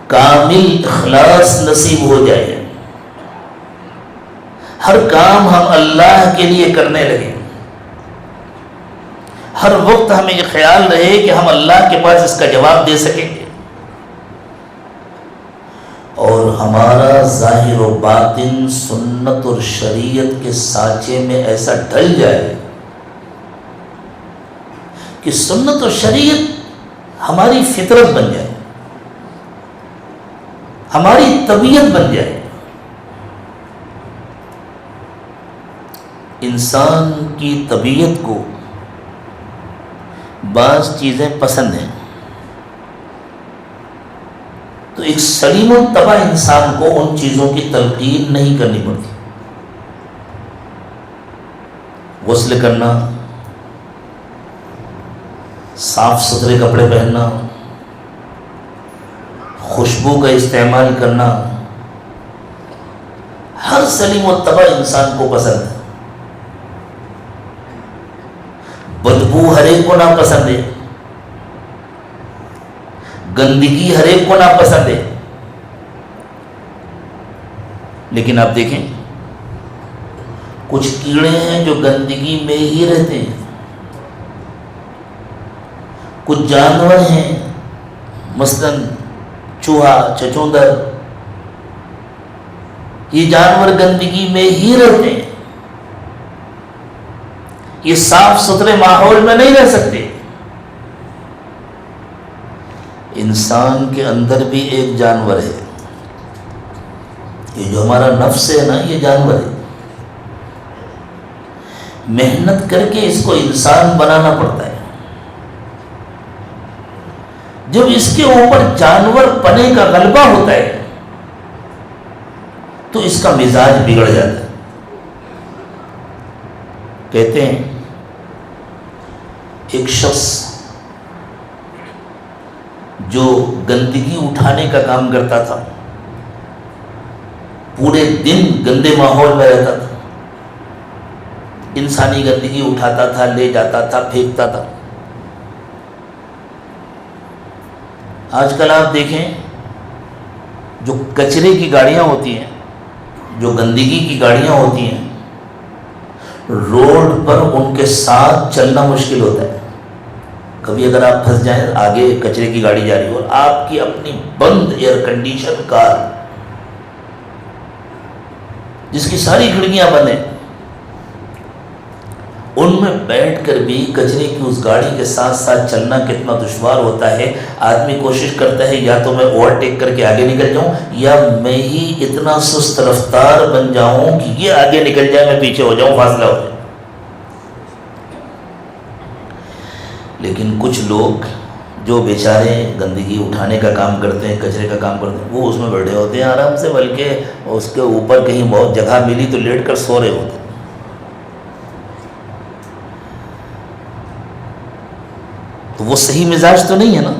کامل اخلاص نصیب ہو جائے، ہر کام ہم اللہ کے لیے کرنے لگے، ہر وقت ہمیں یہ خیال رہے کہ ہم اللہ کے پاس اس کا جواب دے سکیں گے، اور ہمارا ظاہر و باطن سنت اور شریعت کے سانچے میں ایسا ڈھل جائے کہ سنت اور شریعت ہماری فطرت بن جائے، ہماری طبیعت بن جائے۔ انسان کی طبیعت کو بعض چیزیں پسند ہیں، تو ایک سلیم الطبع انسان کو ان چیزوں کی تلقین نہیں کرنی پڑتی۔ غسل کرنا، صاف ستھرے کپڑے پہننا، خوشبو کا استعمال کرنا، ہر سلیم الطبع انسان کو پسند ہے۔ بدبو ہر ایک کو ناپسند ہے، گندگی ہر ایک کو ناپسند ہے، لیکن آپ دیکھیں کچھ کیڑے ہیں جو گندگی میں ہی رہتے ہیں، کچھ جانور ہیں مثلاً چوہا، چچوندر، یہ جانور گندگی میں ہی رہتے ہیں، یہ صاف ستھرے ماحول میں نہیں رہ سکتے۔ انسان کے اندر بھی ایک جانور ہے، یہ جو ہمارا نفس ہے نا، یہ جانور ہے، محنت کر کے اس کو انسان بنانا پڑتا ہے۔ جب اس کے اوپر جانور پنے کا غلبہ ہوتا ہے تو اس کا مزاج بگڑ جاتا ہے۔ کہتے ہیں ایک شخص جو گندگی اٹھانے کا کام کرتا تھا، پورے دن گندے ماحول میں رہتا تھا، انسانی گندگی اٹھاتا تھا، لے جاتا تھا، پھینکتا تھا۔ آج کل آپ دیکھیں جو کچرے کی گاڑیاں ہوتی ہیں، جو گندگی کی گاڑیاں ہوتی ہیں، روڈ پر ان کے ساتھ چلنا مشکل ہوتا ہے۔ کبھی اگر آپ پھنس جائیں، آگے کچرے کی گاڑی جا رہی ہو اور آپ کی اپنی بند ایئر کنڈیشن کار جس کی ساری کھڑکیاں بند ہیں، ان میں بیٹھ کر بھی کچرے کی اس گاڑی کے ساتھ ساتھ چلنا کتنا دشوار ہوتا ہے۔ آدمی کوشش کرتا ہے یا تو میں اوور ٹیک کر کے آگے نکل جاؤں، یا میں ہی اتنا سست رفتار بن جاؤں کہ یہ آگے نکل جائے، میں پیچھے ہو جاؤں، فاصلہ ہو جائے۔ لیکن کچھ لوگ جو بیچارے گندگی اٹھانے کا کام کرتے ہیں، کچرے کا کام کرتے ہیں، وہ اس میں بیٹھے ہوتے ہیں آرام سے، بلکہ اس کے اوپر کہیں بہت جگہ ملی تو لیٹ کر سو رہے ہوتے ہیں۔ تو وہ صحیح مزاج تو نہیں ہے نا،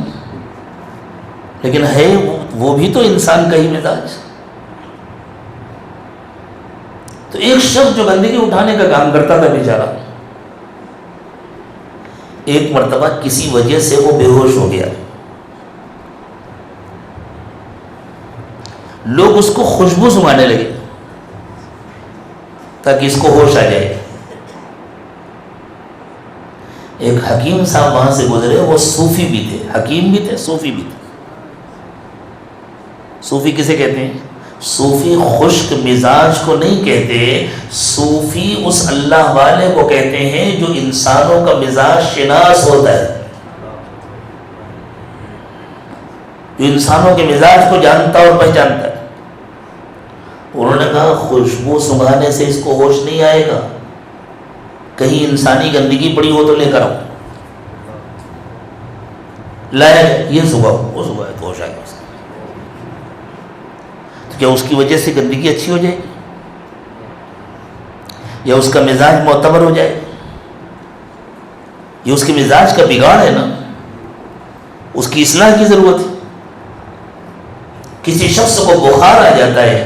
لیکن ہے وہ بھی تو انسان کا ہی مزاج۔ تو ایک شخص جو گندگی اٹھانے کا کام کرتا تھا بیچارہ، ایک مرتبہ کسی وجہ سے وہ بے ہوش ہو گیا۔ لوگ اس کو خوشبو سنگھانے لگے تاکہ اس کو ہوش آ جائے۔ ایک حکیم صاحب وہاں سے گزرے، وہ صوفی بھی تھے، حکیم بھی تھے، صوفی بھی تھے۔ صوفی کسے کہتے ہیں؟ صوفی خشک مزاج کو نہیں کہتے، صوفی اس اللہ والے کو کہتے ہیں جو انسانوں کا مزاج شناس ہوتا ہے، جو انسانوں کے مزاج کو جانتا اور پہچانتا ہے۔ انہوں نے کہا خوشبو سنگھانے سے اس کو ہوش نہیں آئے گا، کہیں انسانی گندگی پڑی ہو تو لے کر آؤ، لایا یہ صبح وہ صبح ہے تو ہوش آئے گا۔ کیا اس کی وجہ سے گندگی اچھی ہو جائے گی، یا اس کا مزاج معتبر ہو جائے؟ یہ اس کے مزاج کا بگاڑ ہے نا، اس کی اصلاح کی ضرورت ہے۔ کسی شخص کو بخار آ جاتا ہے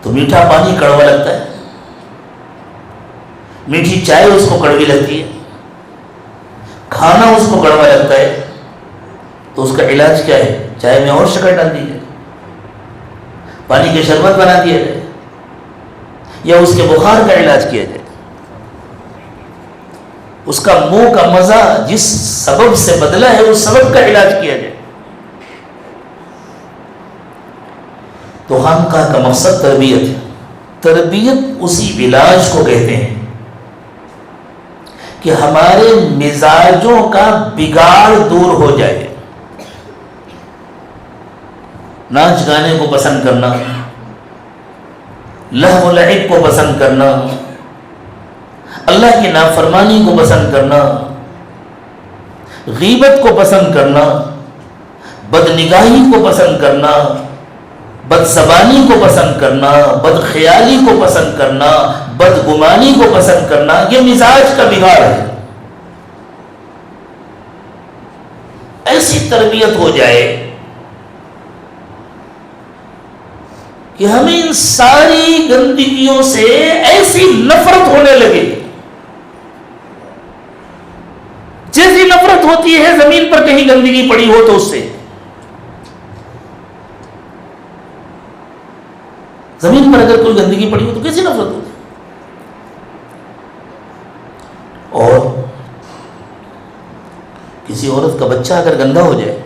تو میٹھا پانی کڑوا لگتا ہے، میٹھی چائے اس کو کڑوی لگتی ہے، کھانا اس کو کڑوا لگتا ہے، تو اس کا علاج کیا ہے؟ چائے میں اور شکر ڈال دی جائے، پانی کے شربت بنا دیا جائے، یا اس کے بخار کا علاج کیا جائے۔ اس کا منہ کا مزہ جس سبب سے بدلا ہے اس سبب کا علاج کیا جائے۔ تو خانقاہ کا مقصد تربیت ہے، تربیت اسی علاج کو کہتے ہیں کہ ہمارے مزاجوں کا بگاڑ دور ہو جائے۔ ناچ گانے کو پسند کرنا، لہو و لعب کو پسند کرنا، اللہ کی نافرمانی کو پسند کرنا، غیبت کو پسند کرنا، بدنگاہی کو پسند کرنا، بدزبانی کو پسند کرنا، بدخیالی کو پسند کرنا، بدگمانی کو پسند کرنا، یہ مزاج کا بگاڑ ہے۔ ایسی تربیت ہو جائے کہ ہمیں ان ساری گندگیوں سے ایسی نفرت ہونے لگے جیسی نفرت ہوتی ہے زمین پر کہیں گندگی پڑی ہو تو اس سے۔ زمین پر اگر کوئی گندگی پڑی ہو تو کیسی نفرت ہوتی ہے؟ اور کسی عورت کا بچہ اگر گندا ہو جائے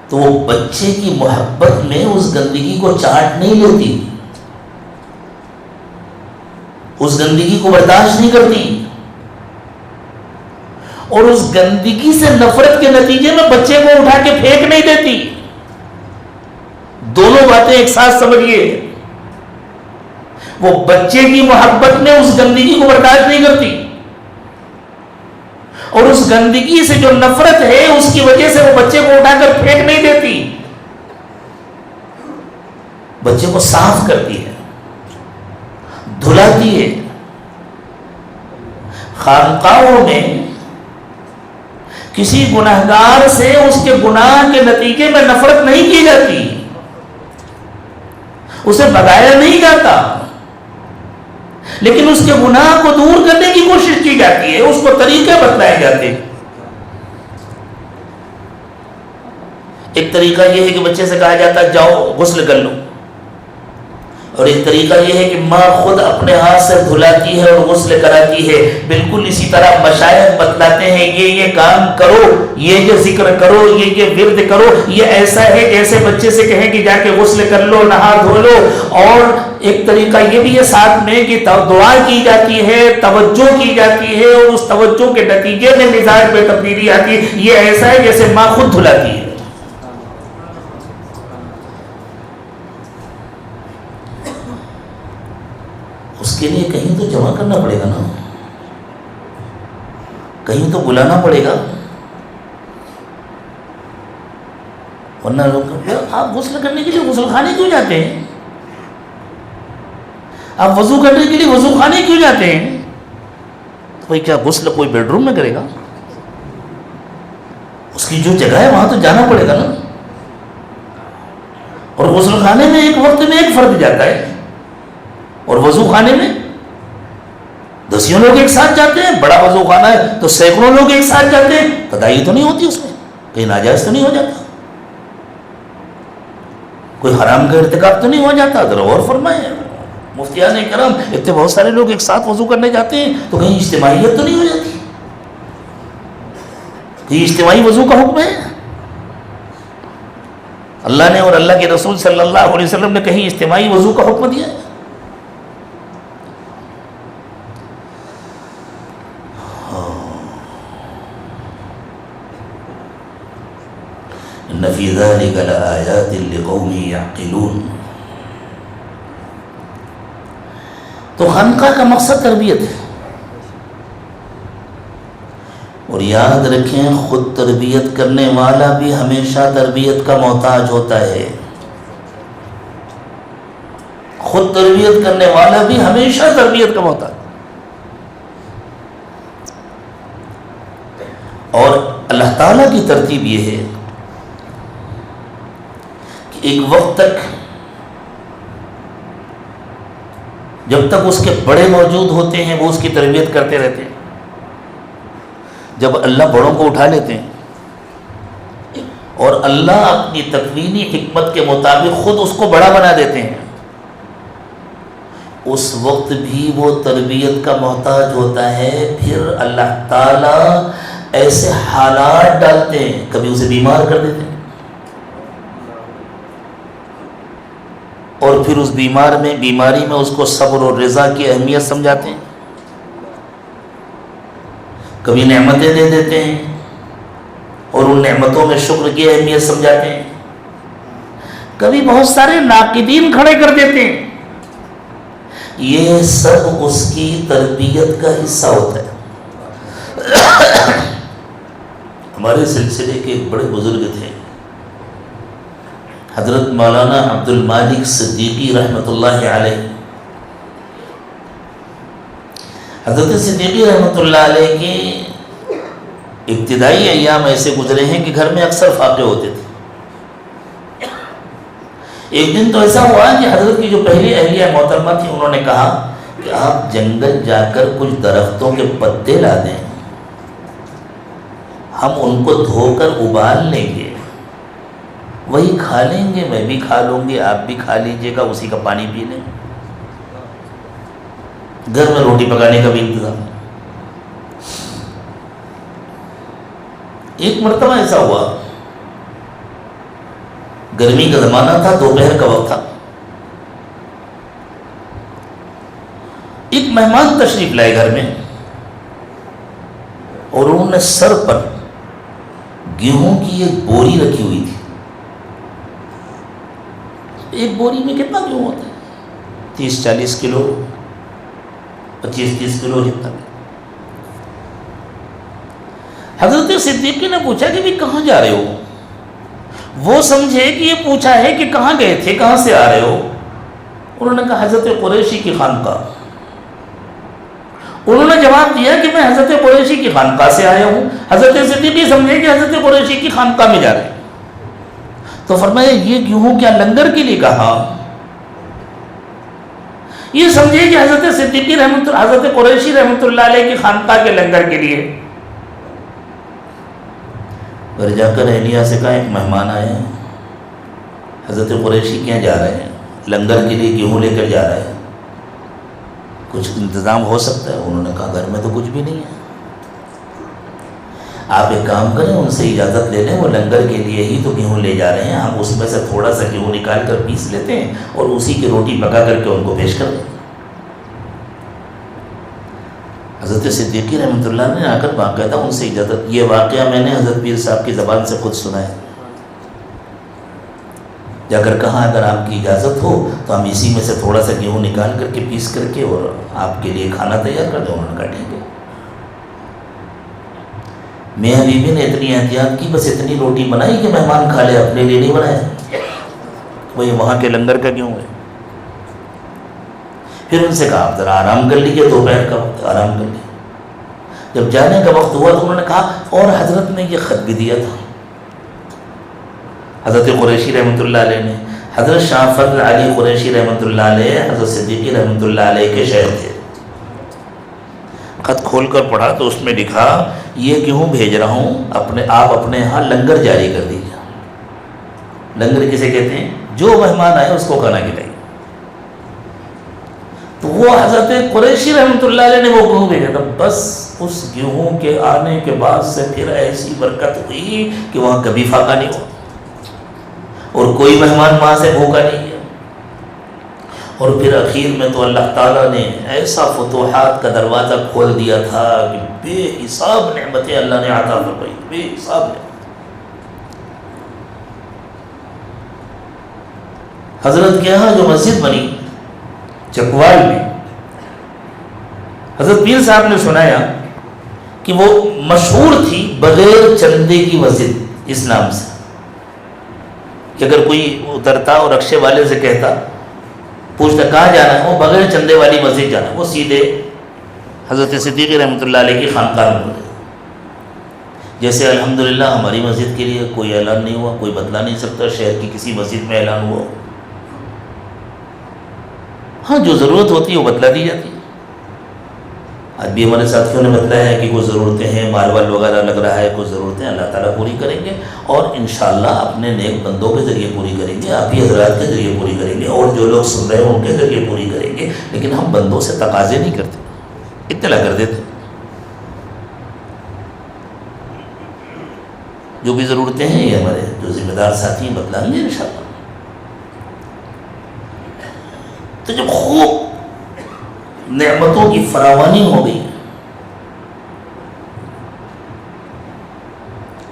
تو وہ بچے کی محبت میں اس گندگی کو چاٹ نہیں لیتی، اس گندگی کو برداشت نہیں کرتی، اور اس گندگی سے نفرت کے نتیجے میں بچے کو اٹھا کے پھینک نہیں دیتی۔ دونوں باتیں ایک ساتھ سمجھیے، وہ بچے کی محبت میں اس گندگی کو برداشت نہیں کرتی، اور اس گندگی سے جو نفرت ہے اس کی وجہ سے وہ بچے کو اٹھا کر پھینک نہیں دیتی، بچے کو صاف کرتی ہے، دھلاتی ہے۔ خانقاہوں میں کسی گناہگار سے اس کے گناہ کے نتیجے میں نفرت نہیں کی جاتی، اسے بھگایا نہیں جاتا، لیکن اس کے گناہ کو دور کرنے کی کوشش کی جاتی ہے، اس کو طریقے بتلائے جاتے ہیں۔ ایک طریقہ یہ ہے کہ بچے سے کہا جاتا ہے جاؤ غسل کر لو، اور ایک طریقہ یہ ہے کہ ماں خود اپنے ہاتھ سے دھلاتی ہے اور غسل کراتی ہے۔ بالکل اسی طرح مشائخ بتلاتے ہیں یہ کام کرو، یہ ذکر کرو، یہ ورد کرو، یہ ایسا ہے جیسے بچے سے کہیں کہ جا کے غسل کر لو، نہا دھو لو۔ اور ایک طریقہ یہ بھی ہے ساتھ میں کہ دعا کی جاتی ہے، توجہ کی جاتی ہے، اور اس توجہ کے نتیجے میں مزاج میں تبدیلی آتی ہے۔ یہ ایسا ہے جیسے ماں خود دھلاتی ہے۔ اس کے لیے کہیں تو جمع کرنا پڑے گا نا، کہیں تو بلانا پڑے گا، ورنہ لوگ آپ غسل کرنے کے لیے غسل خانے کیوں جاتے ہیں؟ آپ وضو کرنے کے لیے وضو خانے کیوں جاتے ہیں؟ تو بھائی کیا غسل کوئی بیڈ روم میں کرے گا؟ اس کی جو جگہ ہے وہاں تو جانا پڑے گا نا. اور غسل خانے میں ایک وقت میں ایک فرد جاتا ہے، اور وضو خانے میں دسیوں لوگ ایک ساتھ جاتے ہیں. بڑا وضو خانہ ہے تو سینکڑوں لوگ ایک ساتھ جاتے ہیں، تدائی تو نہیں ہوتی اس میں، کہیں ناجائز تو نہیں ہو جاتا، کوئی حرام کا ارتکاب تو نہیں ہو جاتا. ذرا غور فرمائیں مفتیان کرام، اتنے بہت سارے لوگ ایک ساتھ وضو کرنے جاتے ہیں تو کہیں اجتماعیت تو نہیں ہو جاتی؟ کہیں اجتماعی وضو کا حکم ہے؟ اللہ نے اور اللہ کے رسول صلی اللہ علیہ وسلم نے کہیں اجتماعی وضو کا حکم دیا ہے؟ ان فی ذلک لآیات لقوم یعقلون. تو خانقاہ کا مقصد تربیت ہے، اور یاد رکھیں خود تربیت کرنے والا بھی ہمیشہ تربیت کا محتاج ہوتا ہے. خود تربیت کرنے والا بھی ہمیشہ تربیت کا محتاج. اور اللہ تعالیٰ کی ترتیب یہ ہے کہ ایک وقت تک جب تک اس کے بڑے موجود ہوتے ہیں وہ اس کی تربیت کرتے رہتے ہیں. جب اللہ بڑوں کو اٹھا لیتے ہیں اور اللہ اپنی تکوینی حکمت کے مطابق خود اس کو بڑا بنا دیتے ہیں، اس وقت بھی وہ تربیت کا محتاج ہوتا ہے. پھر اللہ تعالیٰ ایسے حالات ڈالتے ہیں، کبھی اسے بیمار کر دیتے ہیں، اور پھر اس بیماری میں اس کو صبر اور رضا کی اہمیت سمجھاتے ہیں. کبھی نعمتیں دے دیتے ہیں اور ان نعمتوں میں شکر کی اہمیت سمجھاتے ہیں. کبھی بہت سارے ناقدین کھڑے کر دیتے ہیں. یہ سب اس کی تربیت کا حصہ ہوتا ہے. ہمارے سلسلے کے ایک بڑے بزرگ تھے، حضرت مولانا عبد المالک صدیقی رحمۃ اللہ علیہ. حضرت صدیقی رحمۃ اللہ علیہ کے ابتدائی ایام ایسے گزرے ہیں کہ گھر میں اکثر فاقے ہوتے تھے. ایک دن تو ایسا ہوا کہ حضرت کی جو پہلی اہلیہ محترمہ تھی انہوں نے کہا کہ آپ جنگل جا کر کچھ درختوں کے پتے لا دیں، ہم ان کو دھو کر ابال لیں گے، وہی کھا لیں گے، میں بھی کھا لوں گی، آپ بھی کھا لیجئے گا، اسی کا پانی پی لیں. گھر میں روٹی پکانے کا بھی انتظام. ایک مرتبہ ایسا ہوا، گرمی کا زمانہ تھا، دوپہر کا وقت تھا. ایک مہمان تشریف لائے گھر میں، اور انہوں نے سر پر گیہوں کی ایک بوری رکھی ہوئی تھی. ایک بوری میں کتنا گیہوں ہوتا ہے؟ 30-40 کلو، 25-30 کلو جتنا بھی. حضرت صدیقی نے پوچھا کہ بھی کہاں جا رہے ہو؟ وہ سمجھے کہ یہ پوچھا ہے کہ کہاں گئے تھے، کہاں سے آ رہے ہو. انہوں نے کہا حضرت قریشی کی خانقاہ. انہوں نے جواب دیا کہ میں حضرت قریشی کی خانقاہ سے آیا ہوں. حضرت صدیقی سمجھے کہ حضرت قریشی کی خانقاہ میں جا رہے ہیں. تو فرمایا یہ گیہوں کیا لنگر کے لیے کہا؟ یہ سمجھے کہ حضرت صدیقی حضرت قریشی رحمۃ اللہ علیہ کی خانقاہ کے لنگر کے لیے. گھر جا کر اہلیہ سے کہا ایک مہمان آئے ہیں، حضرت قریشی کیا جا رہے ہیں؟ لنگر کے لیے گیہوں لے کر جا رہے ہیں، کچھ انتظام ہو سکتا ہے؟ انہوں نے کہا گھر میں تو کچھ بھی نہیں ہے، آپ ایک کام کریں ان سے اجازت لے لیں، وہ لنگر کے لیے ہی تو گیہوں لے جا رہے ہیں، ہم اس میں سے تھوڑا سا گیہوں نکال کر پیس لیتے ہیں اور اسی کی روٹی پکا کر کے ان کو پیش کر دیں. حضرت صدیقی رحمۃ اللہ نے آ کر باقاعدہ ان سے اجازت. یہ واقعہ میں نے حضرت پیر صاحب کی زبان سے خود سنا ہے. جا کر کہا اگر آپ کی اجازت ہو تو ہم اسی میں سے تھوڑا سا گیہوں نکال کر کے پیس کر کے اور آپ کے لیے کھانا تیار کر دیں. انہوں نے کہا ٹھیک ہے. میاں بیوی نے اتنی احتیاط کی، بس اتنی روٹی بنائی کہ مہمان کھا لے، اپنے لیے نہیں بنایا۔ وہی وہاں کے لنگر کا کیوں ہے؟ پھر ان سے کہا آپ ذرا آرام کر لیجیے، دوپہر کا وقت آرام کر لیجیے۔ جب جانے کا وقت ہوا تو انہوں نے کہا اور حضرت نے یہ خط بھی دیا تھا، حضرت قریشی رحمۃ اللہ علیہ نے، حضرت شاہ فضل علی قریشی رحمۃ اللہ علیہ حضرت صدیقی رحمۃ اللہ علیہ کے شہر تھے۔ خط کھول کر پڑھا تو اس میں لکھا یہ کیوں بھیج رہا ہوں، آپ اپنے ہاں لنگر جاری کر دیجیے۔ لنگر کسے کہتے ہیں؟ جو مہمان آئے اس کو کھانا کھلائیے۔ تو وہ حضرت قریشی رحمۃ اللہ علیہ نے وہ گیہوں بھیجا تھا، بس اس گیہوں کے آنے کے بعد سے پھر ایسی برکت ہوئی کہ وہاں کبھی فاقہ نہیں ہوا اور کوئی مہمان وہاں سے بھوکا نہیں گیا۔ اور پھر اخیر میں تو اللہ تعالیٰ نے ایسا فتوحات کا دروازہ کھول دیا تھا کہ بے حساب نعمتیں اللہ نے عطا فرمائی، بے حساب نعمتیں۔ حضرت کے یہاں جو مسجد بنی چکوال میں، حضرت پیر صاحب نے سنایا کہ وہ مشہور تھی بغیر چندے کی مسجد اس نام سے، کہ اگر کوئی اترتا اور رکشے والے سے کہتا، پوچھتا کہاں جانا ہے، وہ بغیر چندے والی مسجد جانا ہے، وہ سیدھے حضرت صدیقی رحمۃ اللہ علیہ کی خانقاہ میں ہوتے۔ جیسے الحمدللہ ہماری مسجد کے لیے کوئی اعلان نہیں ہوا، کوئی بتلا نہیں سکتا شہر کی کسی مسجد میں اعلان ہوا، ہاں جو ضرورت ہوتی ہے وہ بتلا دی جاتی ہے۔ آج بھی ہمارے ساتھیوں نے بتلایا ہے کہ کوئی ضرورتیں ہیں، مال وغیرہ لگ رہا ہے، کوئی ضرورتیں اللہ تعالیٰ پوری کریں گے، اور انشاءاللہ اپنے نیک بندوں کے ذریعے پوری کریں گے، آپ ہی حضرات کے ذریعے پوری کریں گے، اور جو لوگ سن رہے ہیں ان کے ذریعے پوری کریں گے۔ لیکن ہم بندوں سے تقاضے نہیں کرتے، اطلاع کر دیتے، جو بھی ضرورتیں ہیں یہ ہمارے جو ذمہ دار ساتھی ہیں بتلائیں گے انشاءاللہ۔ تو جب خوب نعمتوں کی فراوانی ہو گئی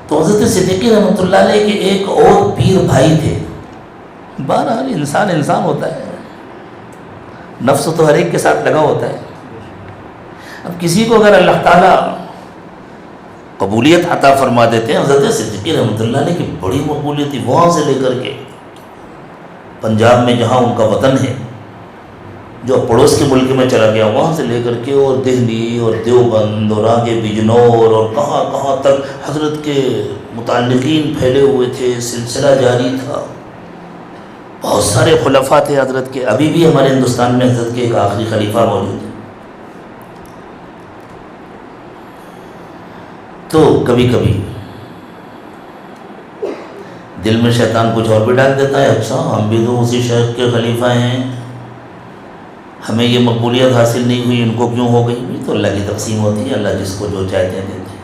تو حضرت صدیقی رحمۃ اللہ علیہ کے ایک اور پیر بھائی تھے۔ بہرحال انسان ہوتا ہے، نفس تو ہر ایک کے ساتھ لگا ہوتا ہے۔ اب کسی کو اگر اللہ تعالیٰ قبولیت عطا فرما دیتے ہیں، حضرت صدیقی رحمۃ اللہ علیہ کی بڑی مقبولیت تھی، وہاں سے لے کر کے پنجاب میں جہاں ان کا وطن ہے، جو پڑوس کے ملک میں چلا گیا، وہاں سے لے کر کے اور دہلی اور دیوبند اور آگے بجنور اور کہاں کہاں تک حضرت کے متعلقین پھیلے ہوئے تھے، سلسلہ جاری تھا، بہت سارے خلفاء تھے حضرت کے۔ ابھی بھی ہمارے ہندوستان میں حضرت کے ایک آخری خلیفہ موجود ہے۔ تو کبھی کبھی دل میں شیطان کچھ اور بھی ڈال دیتا ہے، اچھا ہم بھی تو اسی شہر کے خلیفہ ہیں، ہمیں یہ مقبولیت حاصل نہیں ہوئی، ان کو کیوں ہو گئی؟ تو اللہ کی تقسیم ہوتی ہے، اللہ جس کو جو چاہتے ہیں دیتے ہیں۔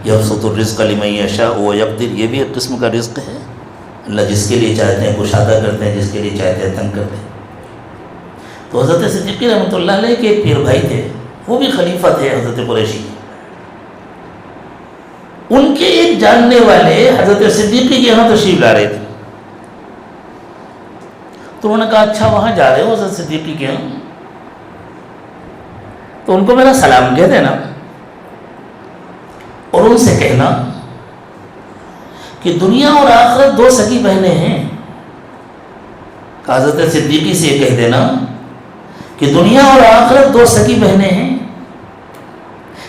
یبسط الرزق لمن یشاء ویقدر، یہ بھی ایک قسم کا رزق ہے، اللہ جس کے لیے چاہتے ہیں کشادہ کرتے ہیں، جس کے لیے چاہتے ہیں تنگ کرتے ہیں۔ تو حضرت صدیقی رحمۃ اللہ علیہ کے ایک پیر بھائی تھے، وہ بھی خلیفہ تھے حضرت قریشی، ان کے ایک جاننے والے حضرت صدیقی کے یہاں تشریف لا رہے تھے۔ تو انہوں نے کہا اچھا وہاں جا رہے ہو حضرت صدیقی کے یہاں، تو ان کو میرا سلام کہہ دینا اور ان سے کہنا کہ دنیا اور آخرت دو سگی بہنیں ہیں۔ حضرت صدیقی سے یہ کہہ دینا کہ دنیا اور آخرت دو سگی بہنیں ہیں،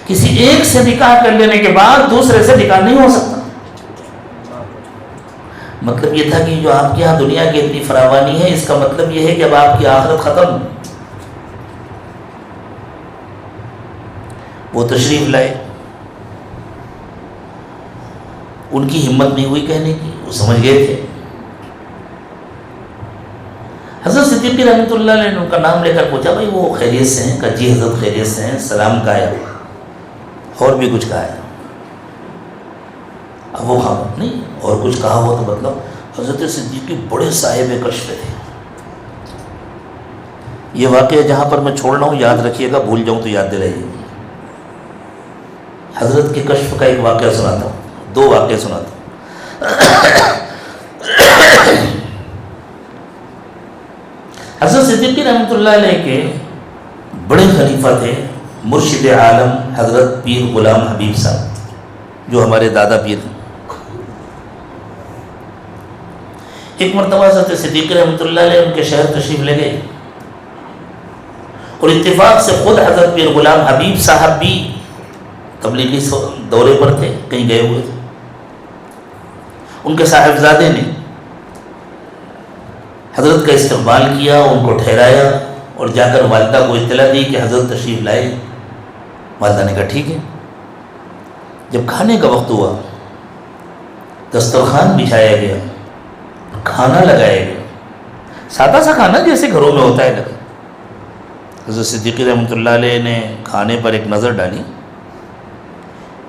کسی ایک سے نکاح کر لینے کے بعد دوسرے سے نکاح نہیں ہو سکتا۔ مطلب یہ تھا کہ جو آپ کے یہاں دنیا کی اتنی فراوانی ہے، اس کا مطلب یہ ہے کہ اب آپ کی آخرت ختم۔ وہ تشریف لائے، ان کی ہمت نہیں ہوئی کہنے کی، وہ سمجھ گئے تھے۔ حضرت صدیقی رحمۃ اللہ علیہ نے ان کا نام لے کر پوچھا بھائی وہ خیریت سے ہیں؟ کہا جی حضرت خیریت سے ہیں، سلام کہا ہے، اور بھی کچھ کہا ہے؟ اب وہ خاموش نہیں، اور کچھ کہا ہو تو مطلب حضرت صدیقی بڑے صاحب کشف تھے۔ یہ واقعہ جہاں پر میں چھوڑ رہا ہوں یاد رکھیے گا، بھول جاؤں تو یاد دلائیے۔ حضرت کے کشف کا ایک واقعہ سناتا ہوں، دو واقعے سناتا ہوں۔ حضرت صدیقی رحمۃ اللہ علیہ کے بڑے خلیفہ تھے مرشد عالم حضرت پیر غلام حبیب صاحب، جو ہمارے دادا پیر ہیں. ایک مرتبہ حضرت صدیق رحمۃ اللہ علیہ ان کے شہر تشریف لے گئے اور اتفاق سے خود حضرت پیر غلام حبیب صاحب بھی تبلیغی دورے پر تھے, کہیں گئے ہوئے تھے. ان کے صاحبزادے نے حضرت کا استقبال کیا, ان کو ٹھہرایا اور جا کر والدہ کو اطلاع دی کہ حضرت تشریف لائے. والدہ نے کہا ٹھیک ہے. جب کھانے کا وقت ہوا, دسترخوان بچھایا گیا, کھانا لگایا گیا, سادہ سا کھانا جیسے گھروں میں ہوتا ہے لگا. حضرت صدیقی رحمۃ اللہ علیہ نے کھانے پر ایک نظر ڈالی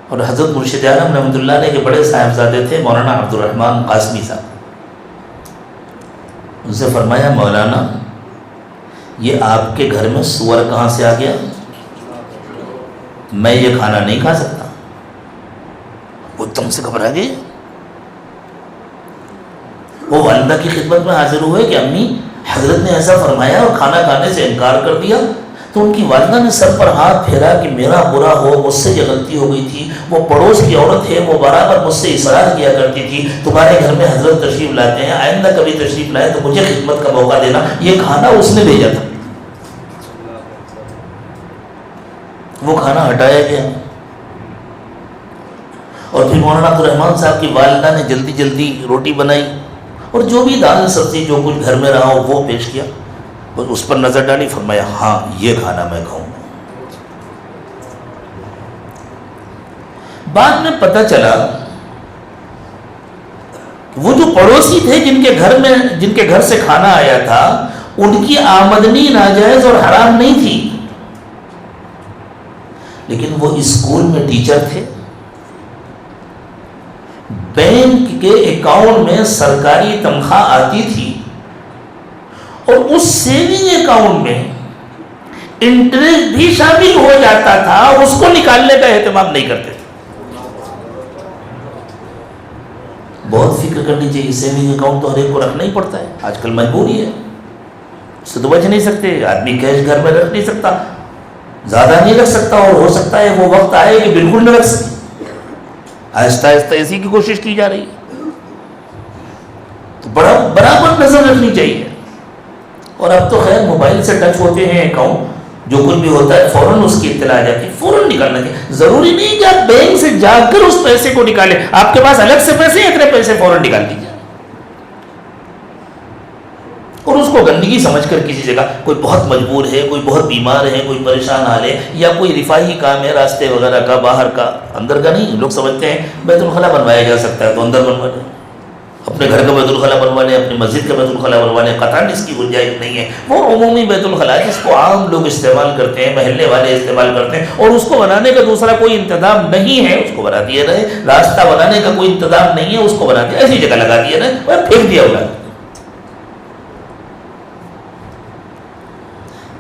اور حضرت مرشد عالم رحمۃ اللہ علیہ کے بڑے صاحبزادے تھے مولانا عبد الرحمن قاسمی صاحب. ان سے فرمایا مولانا یہ آپ کے گھر میں سور کہاں سے آ گیا؟ میں یہ کھانا نہیں کھا سکتا. وہ تم سے گھبرا گئے. وہ والدہ کی خدمت میں حاضر ہوئے کہ امی حضرت نے ایسا فرمایا اور کھانا کھانے سے انکار کر دیا. تو ان کی والدہ نے سر پر ہاتھ پھیرا کہ میرا برا ہو, مجھ سے یہ غلطی ہو گئی تھی. وہ پڑوس کی عورت ہے, وہ برابر مجھ سے اصرار کیا کرتی تھی تمہارے گھر میں حضرت تشریف لاتے ہیں, آئندہ کبھی تشریف لائے تو مجھے خدمت کا موقع دینا. یہ کھانا اس نے بھیجا تھا. وہ کھانا ہٹایا گیا اور پھر مولانا عبد الرحمن صاحب کی والدہ نے جلدی جلدی روٹی بنائی اور جو بھی دال سبزی جو کچھ گھر میں رہا وہ پیش کیا. بس اس پر نظر ڈالی, فرمایا ہاں یہ کھانا میں کھاؤں گا. بعد میں پتہ چلا کہ وہ جو پڑوسی تھے جن کے گھر سے کھانا آیا تھا ان کی آمدنی ناجائز اور حرام نہیں تھی, لیکن وہ اسکول میں ٹیچر تھے. بینک کے اکاؤنٹ میں سرکاری تنخواہ آتی تھی اور اس سیونگ اکاؤنٹ میں انٹرسٹ بھی شامل ہو جاتا تھا, اس کو نکالنے کا اہتمام نہیں کرتے تھے. بہت فکر کرنی چاہیے. سیونگ اکاؤنٹ تو ہر ایک کو رکھنا ہی پڑتا ہے, آج کل مجبوری ہے, اس سے تو بچ نہیں سکتے. آدمی کیش گھر میں رکھ نہیں سکتا, زیادہ نہیں رکھ سکتا, اور ہو سکتا ہے وہ وقت آئے کہ بالکل نہ رکھ سکے. آہستہ آہستہ اسی کی کوشش کی جا رہی ہے. تو برابر نظر رکھنی چاہیے. اور اب تو خیر موبائل سے ٹچ ہوتے ہیں اکاؤنٹ, جو کچھ بھی ہوتا ہے فوراً اس کی اطلاع آ جاتی ہے, فوراً نکالنا چاہیے. ضروری نہیں کہ آپ بینک سے جا کر اس پیسے کو نکالیں, آپ کے پاس الگ سے پیسے ہیں, اتنے پیسے فوراً نکال دیجیے. اور اس کو گندگی سمجھ کر کسی جگہ, کوئی بہت مجبور ہے, کوئی بہت بیمار ہے, کوئی پریشان حال ہے, یا کوئی رفاہی کام ہے راستے وغیرہ کا, باہر کا, اندر کا نہیں. لوگ سمجھتے ہیں بیت الخلا بنوایا جا سکتا ہے تو اندر بنوا لیں, اپنے گھر کا بیت الخلا بنوا لیں, اپنی مسجد کا بیت الخلا بنوا لیں. قطعاً اس کی گنجائش نہیں ہے. وہ عمومی بیت الخلا جس کو عام لوگ استعمال کرتے ہیں, محلے والے استعمال کرتے ہیں, اور اس کو بنانے کا دوسرا کوئی انتظام نہیں ہے, اس کو بنا دیا رہے. راستہ بنانے کا کوئی انتظام نہیں ہے, اس کو بنا دیا, ایسی جگہ لگا دیا رہے, اور پھینک دیا ہوگا.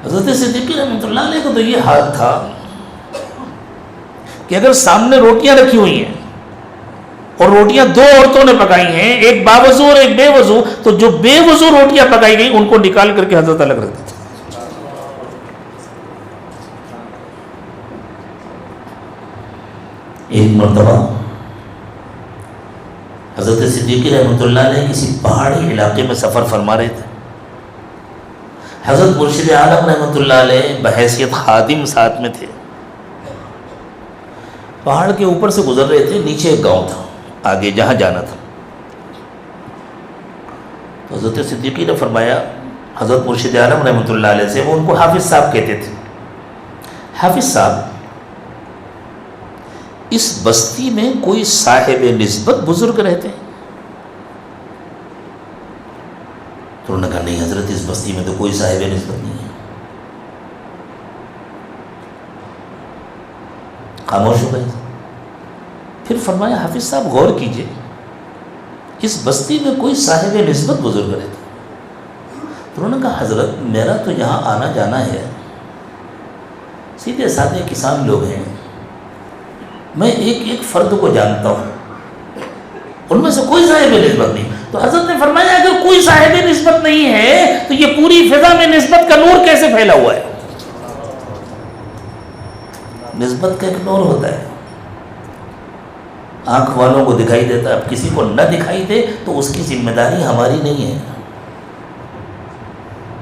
حضرت صدیقی رحمۃ اللہ علیہ کو تو یہ حال تھا کہ اگر سامنے روٹیاں رکھی ہوئی ہیں اور روٹیاں دو عورتوں نے پکائی ہیں, ایک باوضو اور ایک بے وضو, تو جو بے وضو روٹیاں پکائی گئی ان کو نکال کر کے حضرت الگ رکھ دیتے. ایک مرتبہ حضرت صدیقی رحمۃ اللہ علیہ کسی پہاڑی علاقے میں سفر فرما رہے تھے. حضرت مرشد عالم رحمۃ اللہ علیہ بحیثیت خادم ساتھ میں تھے. پہاڑ کے اوپر سے گزر رہے تھے, نیچے ایک گاؤں تھا, آگے جہاں جانا تھا. تو حضرت صدیقی نے فرمایا حضرت مرشد عالم رحمۃ اللہ علیہ سے, وہ ان کو حافظ صاحب کہتے تھے, حافظ صاحب اس بستی میں کوئی صاحب نسبت بزرگ رہتے ہیں؟ تو انہوں نے کہا نہیں حضرت, اس بستی میں تو کوئی صاحب نسبت نہیں ہے. خاموش ہو گئے. پھر فرمایا حافظ صاحب غور کیجئے, اس بستی میں کوئی صاحب نسبت بزرگ رہتے ہیں؟ تو انہوں نے کہا حضرت میرا تو یہاں آنا جانا ہے, سیدھے سادھے کسان لوگ ہیں, میں ایک ایک فرد کو جانتا ہوں, ان میں سے کوئی صاحب نسبت نہیں. تو حضرت نے فرمایا اگر کوئی صاحب نسبت نہیں ہے تو یہ پوری فضا میں نسبت کا نور کیسے پھیلا ہوا ہے؟ نسبت کا ایک نور ہوتا ہے. آنکھ والوں کو دکھائی دیتا ہے، اب کسی کو نہ دکھائی دے تو اس کی ذمہ داری ہماری نہیں ہے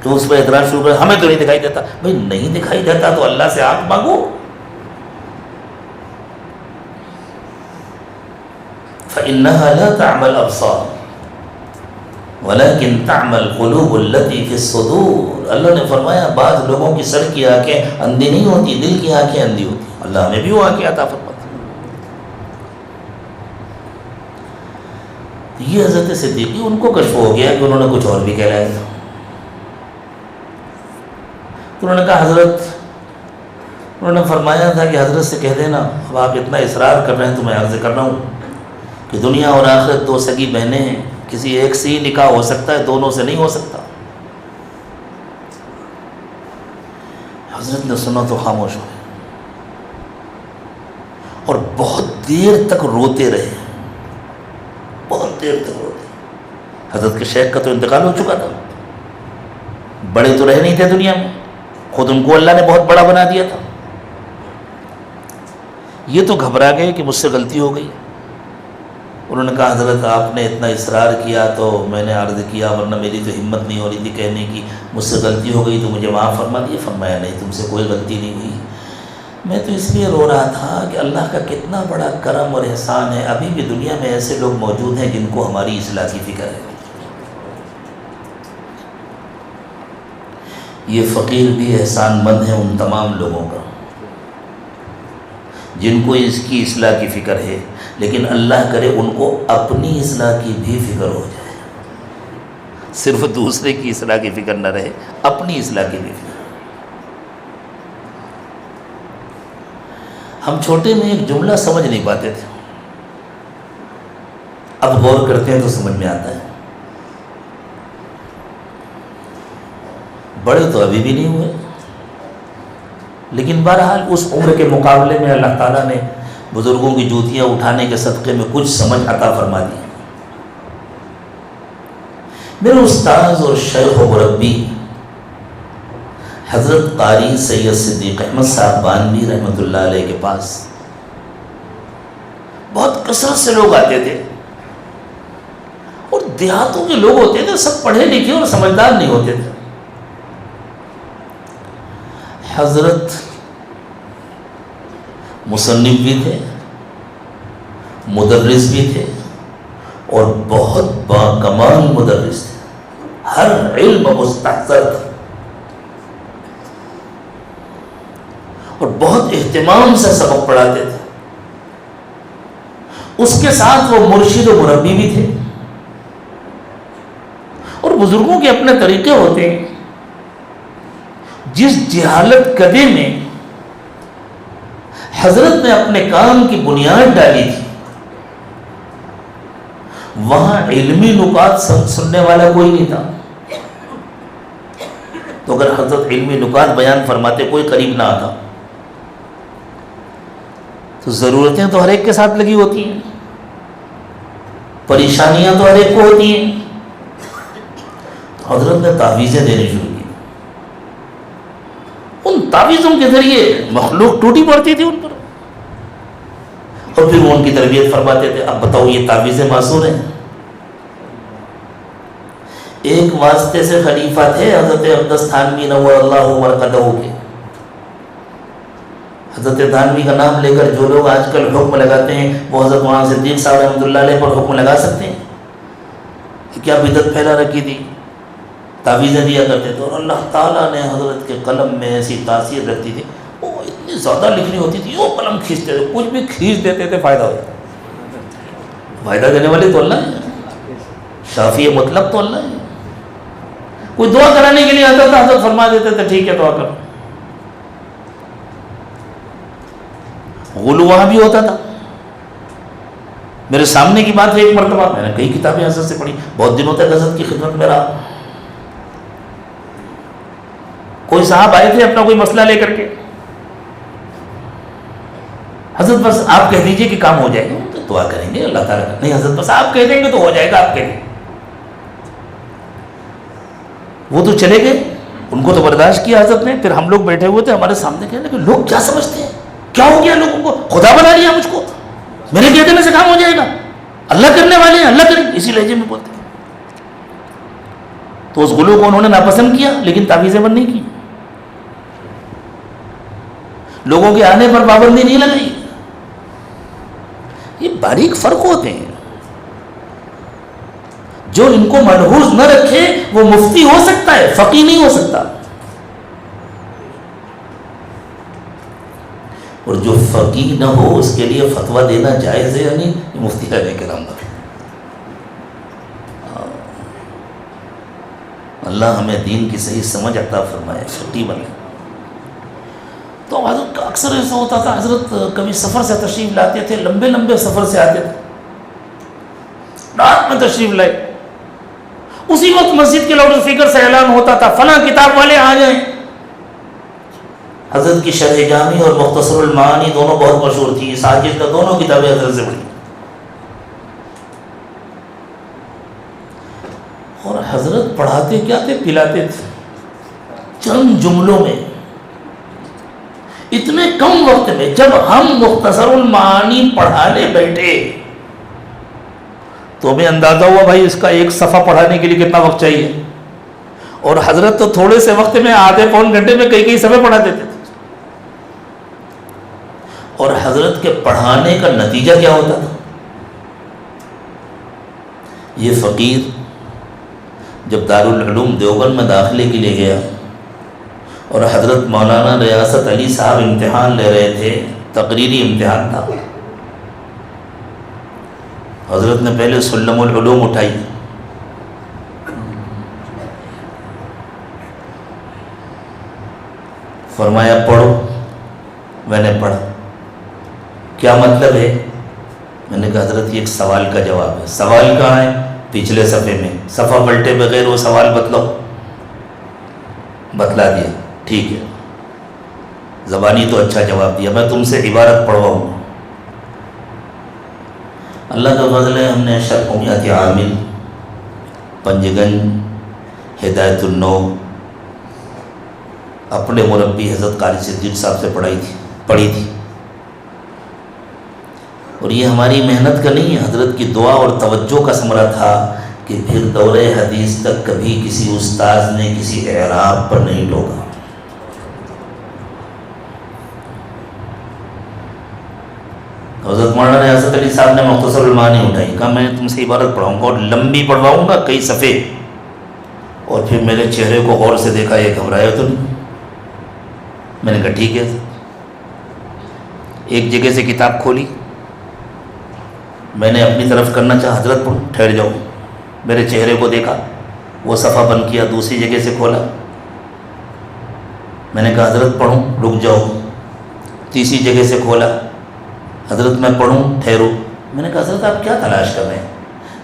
کہ اس پہ اعتراض شروع کرے، ہمیں تو نہیں دکھائی دیتا۔ بھائی نہیں دکھائی دیتا تو اللہ سے آنکھ مانگو۔ فَإِنَّهَا لَا تَعْمَى الْأَبْصَارُ وَلَكِنْ تَعْمَى الْقُلُوبُ الَّتِي فِي الصُّدُورِ۔ اللہ نے فرمایا بعض لوگوں کی سر کی آنکھیں اندھی نہیں ہوتی، دل کی آنکھیں اندھی ہوتی۔ اللہ ہمیں بھی وہ آنکھیں عطا فرماتا۔ یہ حضرت صدیقی ان کو کشف ہو گیا کہ انہوں نے کچھ اور بھی کہہ رہا تھا۔ تو انہوں نے کہا حضرت، انہوں نے فرمایا تھا کہ حضرت سے کہہ دینا، اب آپ اتنا اصرار کر رہے ہیں تو میں عرض کر رہا ہوں کہ دنیا اور آخرت دو سگی بہنیں ہیں، کسی ایک سے ہی نکاح ہو سکتا ہے، دونوں سے نہیں ہو سکتا۔ حضرت نے سنا تو خاموش ہوئے اور بہت دیر تک روتے رہے، بہت دیر تک روتے۔ حضرت کے شیخ کا تو انتقال ہو چکا تھا، بڑے تو رہے نہیں تھے دنیا میں، خود ان کو اللہ نے بہت بڑا بنا دیا تھا۔ یہ تو گھبرا گئے کہ مجھ سے غلطی ہو گئی۔ انہوں نے کہا حضرت آپ نے اتنا اصرار کیا تو میں نے عرض کیا، ورنہ میری تو ہمت نہیں ہو رہی تھی کہنے کی مجھ سے غلطی ہو گئی تو مجھے معاف فرما دیے۔ فرمایا نہیں، تم سے کوئی غلطی نہیں ہوئی، میں تو اس لیے رو رہا تھا کہ اللہ کا کتنا بڑا کرم اور احسان ہے، ابھی بھی دنیا میں ایسے لوگ موجود ہیں جن کو ہماری اصلاح کی فکر ہے۔ یہ فقیر بھی احسان مند ہے ان تمام لوگوں کا جن کو اس کی اصلاح کی فکر ہے، لیکن اللہ کرے ان کو اپنی اصلاح کی بھی فکر ہو جائے، صرف دوسرے کی اصلاح کی فکر نہ رہے، اپنی اصلاح کی بھی فکر۔ ہم چھوٹے میں ایک جملہ سمجھ نہیں پاتے تھے، اب غور کرتے ہیں تو سمجھ میں آتا ہے۔ بڑے تو ابھی بھی نہیں ہوئے، لیکن بہرحال اس عمر کے مقابلے میں اللہ تعالیٰ نے بزرگوں کی جوتیاں اٹھانے کے صدقے میں کچھ سمجھ عطا فرما دی۔ میرے استاذ اور شیخ و مربی حضرت قاری سید صدیق احمد صاحب بانوی رحمۃ اللہ علیہ کے پاس بہت کثرت سے لوگ آتے تھے، اور دیہاتوں کے لوگ ہوتے تھے، سب پڑھے لکھے اور سمجھدار نہیں ہوتے تھے۔ حضرت مصنف بھی تھے، مدرس بھی تھے، اور بہت باکمال مدرس تھے، ہر علم مستحضر تھا، اور بہت اہتمام سے سبق پڑھاتے تھے۔ اس کے ساتھ وہ مرشد و مربی بھی تھے، اور بزرگوں کے اپنے طریقے ہوتے ہیں۔ جس جہالت کدے میں حضرت نے اپنے کام کی بنیاد ڈالی تھی، وہاں علمی نکات سننے والا کوئی نہیں تھا، تو اگر حضرت علمی نکات بیان فرماتے کوئی قریب نہ آتا۔ تو ضرورتیں تو ہر ایک کے ساتھ لگی ہوتی ہیں، پریشانیاں تو ہر ایک کو ہوتی ہیں۔ تو حضرت نے تعویذیں دینی شروع کی، ان تعویذوں کے ذریعے مخلوق ٹوٹی پڑتی تھی ان پر، اور پھر وہ ان کی تربیت فرماتے تھے۔ اب بتاؤ یہ تعویذیں معصور ہیں؟ ایک واسطے سے خلیفہ تھے حضرت اقدس تھانوی نور اللہ مرقدہ کے۔ حضرت تھانوی کا نام لے کر جو لوگ آج کل حکم لگاتے ہیں وہ حضرت مولانا صدیق صاحب رحمۃ اللہ علیہ پر حکم لگا سکتے ہیں کہ کیا بدعت پھیلا رکھی تھی، تعویذیں دیا کرتے تھے، اور اللہ تعالیٰ نے حضرت کے قلم میں ایسی تاثیر رکھتی تھی، وہ اتنی زیادہ لکھنی ہوتی تھی، وہ قلم کھینچتے تھے، کچھ بھی کھینچ دیتے تھے فائدہ ہوتا۔ فائدہ دینے والے تو اللہ ہے، شافی مطلق تو اللہ ہے۔ کوئی دعا کرانے کے لیے آتا تھا، حضرت فرما دیتے تھے ٹھیک ہے دعا کرو۔ غلو وہاں بھی ہوتا تھا۔ میرے سامنے کی بات ہے، ایک مرتبہ میں نے کئی کتابیں حضرت سے پڑھی، بہت دنوں تک حضرت کی خدمت میں رہا۔ کوئی صاحب آئے تھے اپنا کوئی مسئلہ لے کر کے، حضرت بس آپ کہہ دیجئے کہ کام ہو جائے گا، تو دعا کریں گے اللہ تعالیٰ۔ نہیں حضرت بس آپ کہہ دیں گے تو ہو جائے گا، آپ کہہ دیں۔ وہ تو چلے گئے، ان کو تو برداشت کیا حضرت نے۔ پھر ہم لوگ بیٹھے ہوئے تھے ہمارے سامنے، کہ لوگ کیا سمجھتے ہیں، کیا ہو گیا لوگوں کو، خدا بنا لیا مجھ کو، میرے کہہ دینے سے کام ہو جائے اسی لہجے میں بولتے ہیں. تو اس گلو کو انہوں نے ناپسند کیا لیکن تعویذیں بند نہیں کی, لوگوں کے آنے پر پابندی نہیں لگائی. یہ باریک فرق ہوتے ہیں. جو ان کو ملحوظ نہ رکھے وہ مفتی ہو سکتا ہے, فقیہ نہیں ہو سکتا. اور جو فقیہ نہ ہو اس کے لیے فتویٰ دینا جائز ہے یا نہیں, یہ مفتی علیہ کرام کا. اللہ ہمیں دین کی صحیح سمجھ عطا فرمائے, فقیہ بنے. تو حضرت اکثر ایسا ہوتا تھا, حضرت کبھی سفر سے تشریف لاتے تھے, لمبے لمبے سفر سے آتے تھے, رات میں تشریف لائے, اسی وقت مسجد کے لاؤڈ اسپیکر سے اعلان ہوتا تھا فلاں کتاب والے آ جائیں. حضرت کی شرح جامی اور مختصر المعانی دونوں بہت مشہور تھی, ساجد کا دونوں کتابیں حضرت سے پڑھی. اور حضرت پڑھاتے کیا تھے, پلاتے تھے چند جملوں میں, اتنے کم وقت میں. جب ہم مختصر المعانی پڑھانے بیٹھے تو ہمیں اندازہ ہوا بھائی اس کا ایک صفحہ پڑھانے کے لیے کتنا وقت چاہیے, اور حضرت تو تھوڑے سے وقت میں آدھے پون گھنٹے میں کئی صفحے پڑھا دیتے تھے. اور حضرت کے پڑھانے کا نتیجہ کیا ہوتا تھا, یہ فقیر جب دارالعلوم دیوبند میں داخلے کے لیے گیا اور حضرت مولانا ریاست علی صاحب امتحان لے رہے تھے, تقریری امتحان تھا, حضرت نے پہلے سلم العلوم اٹھائی, فرمایا پڑھو. میں نے پڑھا. کیا مطلب ہے؟ میں نے کہا حضرت یہ ایک سوال کا جواب ہے. سوال کہاں ہے؟ پچھلے صفحے میں. صفحہ پلٹے بغیر وہ سوال بتلاؤ. بتلا دیا. ٹھیک ہے, زبانی تو اچھا جواب دیا, میں تم سے عبارت پڑھواؤں. اللہ کا فضل ہے, ہم نے شرح قومیات عامل, پنجگنج, ہدایت النو اپنے مربی حضرت قاری صدیق صاحب سے پڑھی تھی. اور یہ ہماری محنت کا نہیں ہے, حضرت کی دعا اور توجہ کا ثمرہ تھا کہ پھر دورہ حدیث تک کبھی کسی استاذ نے کسی اعراب پر نہیں ٹوکا. حضرت مولانا ریاست علی صاحب نے مختصر المعانی اٹھائی, کہا میں تم سے عبارت پڑھاؤں گا اور لمبی پڑھواؤں گا, کئی صفحے. اور پھر میرے چہرے کو غور سے دیکھا, یہ گھبرایا تو نہیں. میں نے کہا ٹھیک ہے. ایک جگہ سے کتاب کھولی, میں نے اپنی طرف کرنا چاہا, حضرت پڑھو, ٹھہر جاؤ. میرے چہرے کو دیکھا, وہ صفحہ بند کیا, دوسری جگہ سے کھولا. میں نے کہا حضرت پڑھوں, رک جاؤ. تیسری جگہ سے کھولا, حضرت میں پڑھوں, ٹھہرو. میں نے کہا حضرت آپ کیا تلاش کر رہے ہیں؟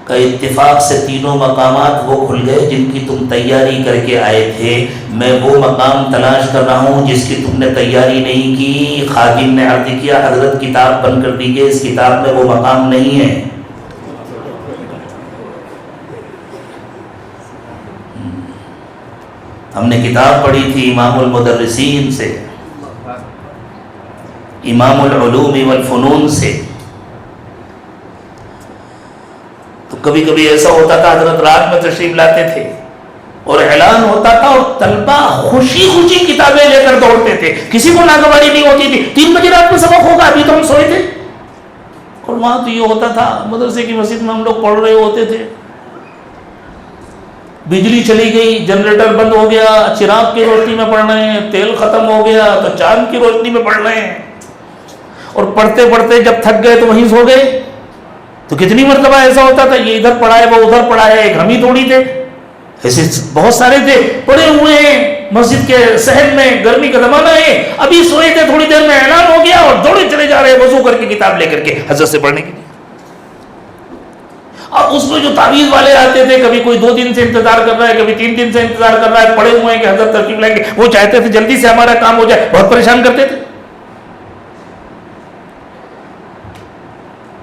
کہ اتفاق سے تینوں مقامات وہ کھل گئے جن کی تم تیاری کر کے آئے تھے. میں وہ مقام تلاش کر رہا ہوں جس کی تم نے تیاری نہیں کی. خادم نے عرض کیا حضرت کتاب بند کر دیجئے, اس کتاب میں وہ مقام نہیں ہے. ہم نے کتاب پڑھی تھی امام المدرسین سے, امام العلوم والفنون سے. تو کبھی کبھی ایسا ہوتا تھا حضرت رات میں تشریف لاتے تھے اور اعلان ہوتا تھا اور طلبہ خوشی خوشی کتابیں لے کر دوڑتے تھے, کسی کو ناگواری نہیں ہوتی تھی. 3 بجے رات میں سبق ہوگا, ابھی تو ہم سوئے تھے. اور وہاں تو یہ ہوتا تھا, مدرسے کی مسجد میں ہم لوگ پڑھ رہے ہوتے تھے, بجلی چلی گئی, جنریٹر بند ہو گیا, چراغ کی روشنی میں پڑھ رہے ہیں, تیل ختم ہو گیا تو چاند کی روشنی میں پڑھ رہے ہیں. اور پڑھتے پڑھتے جب تھک گئے تو وہیں سو گئے. تو کتنی مرتبہ ایسا ہوتا تھا, یہ ادھر پڑھا ہے وہ ادھر پڑھا ہے, ایک ہم ہی تھوڑی تھے, ایسے بہت سارے تھے پڑے ہوئے ہیں مسجد کے صحن میں. گرمی کا زمانہ ہے, ابھی سوئے تھے, تھوڑی دیر میں اعلان ہو گیا اور دوڑے چلے جا رہے وضو کر کے کتاب لے کر کے حضرت سے پڑھنے کے لیے. اب اس میں جو تعویذ والے آتے تھے, کبھی کوئی 2 دن سے انتظار کر رہا ہے, کبھی 3 دن سے انتظار کر رہا ہے, پڑے ہوئے ہیں کہ حضرت ترتیب لائیں گے. وہ چاہتے تھے جلدی سے ہمارا کام ہو جائے, بہت پریشان کرتے تھے.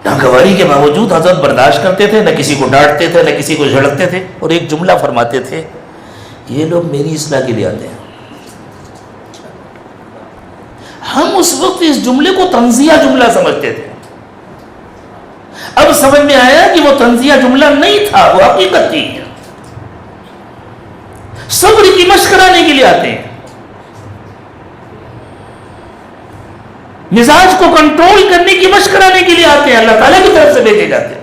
ناگواری کے باوجود حضرت برداشت کرتے تھے, نہ کسی کو ڈانٹتے تھے, نہ کسی کو جھڑکتے تھے. اور ایک جملہ فرماتے تھے, یہ لوگ میری اصلاح کے لیے آتے ہیں. ہم اس وقت اس جملے کو تنزیہ جملہ سمجھتے تھے, اب سمجھ میں آیا کہ وہ طنزیہ جملہ نہیں تھا، وہ حقیقت تھی. صبر کی مشق کرانے کے لیے آتے ہیں، مزاج کو کنٹرول کرنے کی مشق کرانے کے لیے آتے ہیں، اللہ تعالیٰ کی طرف سے بھیجے جاتے ہیں.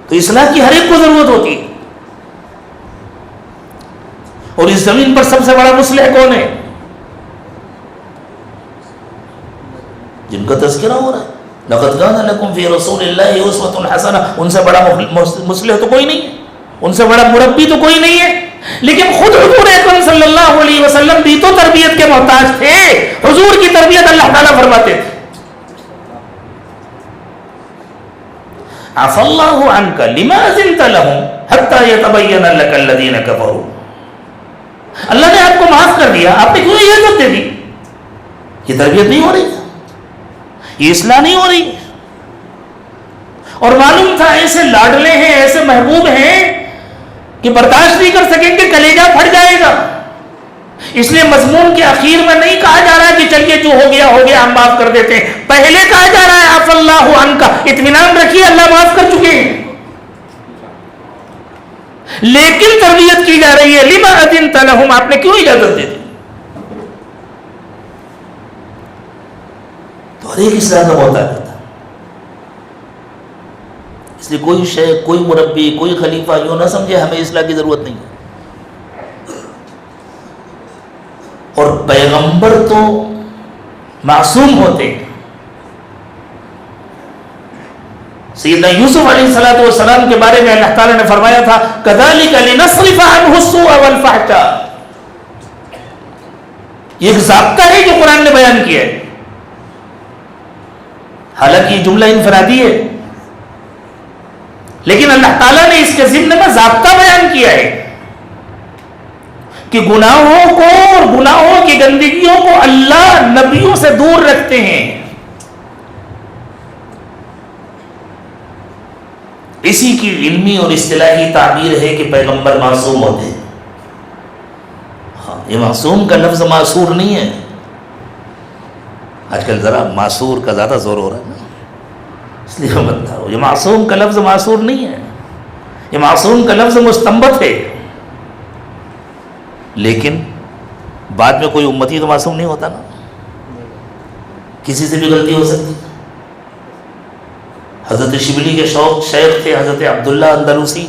تو اصلاح کی ہر ایک کو ضرورت ہوتی ہے. اور اس زمین پر سب سے بڑا مصلح کون ہے؟ جن کا تذکرہ ہو رہا ہے. لقد كان لكم في رسول الله اسوة حسنة. ان سے بڑا مصلح تو کوئی نہیں ہے، ان سے بڑا مربی تو کوئی نہیں ہے. لیکن خود حضور اکرم صلی اللہ علیہ وسلم بھی تو تربیت کے محتاج تھے. حضور کی تربیت اللہ تعالیٰ فرماتے تھے عفى الله عنك لما أذنت لهم حتى يتبين لك الذين كفروا. اللہ نے آپ کو معاف کر دیا، آپ نے کیوں اجازت دے دی؟ یہ تربیت نہیں ہو رہی، یہ اصلاح نہیں ہو رہی. اور معلوم تھا ایسے لاڈلے ہیں، ایسے محبوب ہیں کہ برداشت نہیں کر سکیں گے، کلیجہ پھٹ جائے گا. اس لیے مضمون کے اخیر میں نہیں کہا جا رہا ہے کہ چلیے جو ہو گیا ہم معاف کر دیتے ہیں. پہلے کہا جا رہا ہے عفى الله عنك، اطمینان رکھیے اللہ معاف کر چکے ہیں. لیکن تربیت کی جا رہی ہے لما اذنت لهم، آپ نے کیوں اجازت دے دی؟ تو ہر ایک اصلاح کا موقع دیتا. اس لیے کوئی شیخ، کوئی مربی، کوئی خلیفہ یوں نہ سمجھے ہمیں اصلاح کی ضرورت نہیں ہے. اور پیغمبر تو معصوم ہوتے ہیں. سیدنا یوسف علیہ السلام کے بارے میں اللہ تعالیٰ نے فرمایا تھا كَذَلِكَ لِنَصْرِفَ عَنْهُ السُّوءَ وَالْفَحْشَاءَ. یہ ایک ضابطہ ہے جو قرآن نے بیان کیا ہے. حالانکہ یہ جملہ انفرادی ہے، لیکن اللہ تعالیٰ نے اس کے ضمن میں ضابطہ بیان کیا ہے کہ گناہوں کو اور گناہوں کی گندگیوں کو اللہ نبیوں سے دور رکھتے ہیں. اسی کی علمی اور اصطلاحی تعبیر ہے کہ پیغمبر معصوم ہوتے ہیں. ہاں، یہ معصوم کا لفظ معصور نہیں ہے. آج کل ذرا معصور کا زیادہ زور ہو رہا ہے نا، اس لیے میں بتا رہا ہوں یہ معصوم کا لفظ معصور نہیں ہے، یہ معصوم کا لفظ مستنبط ہے. لیکن بعد میں کوئی امتی تو معصوم نہیں ہوتا نا، کسی سے بھی غلطی ہو سکتی. حضرت شبلی کے شیخ تھے حضرت عبداللہ اندلوسی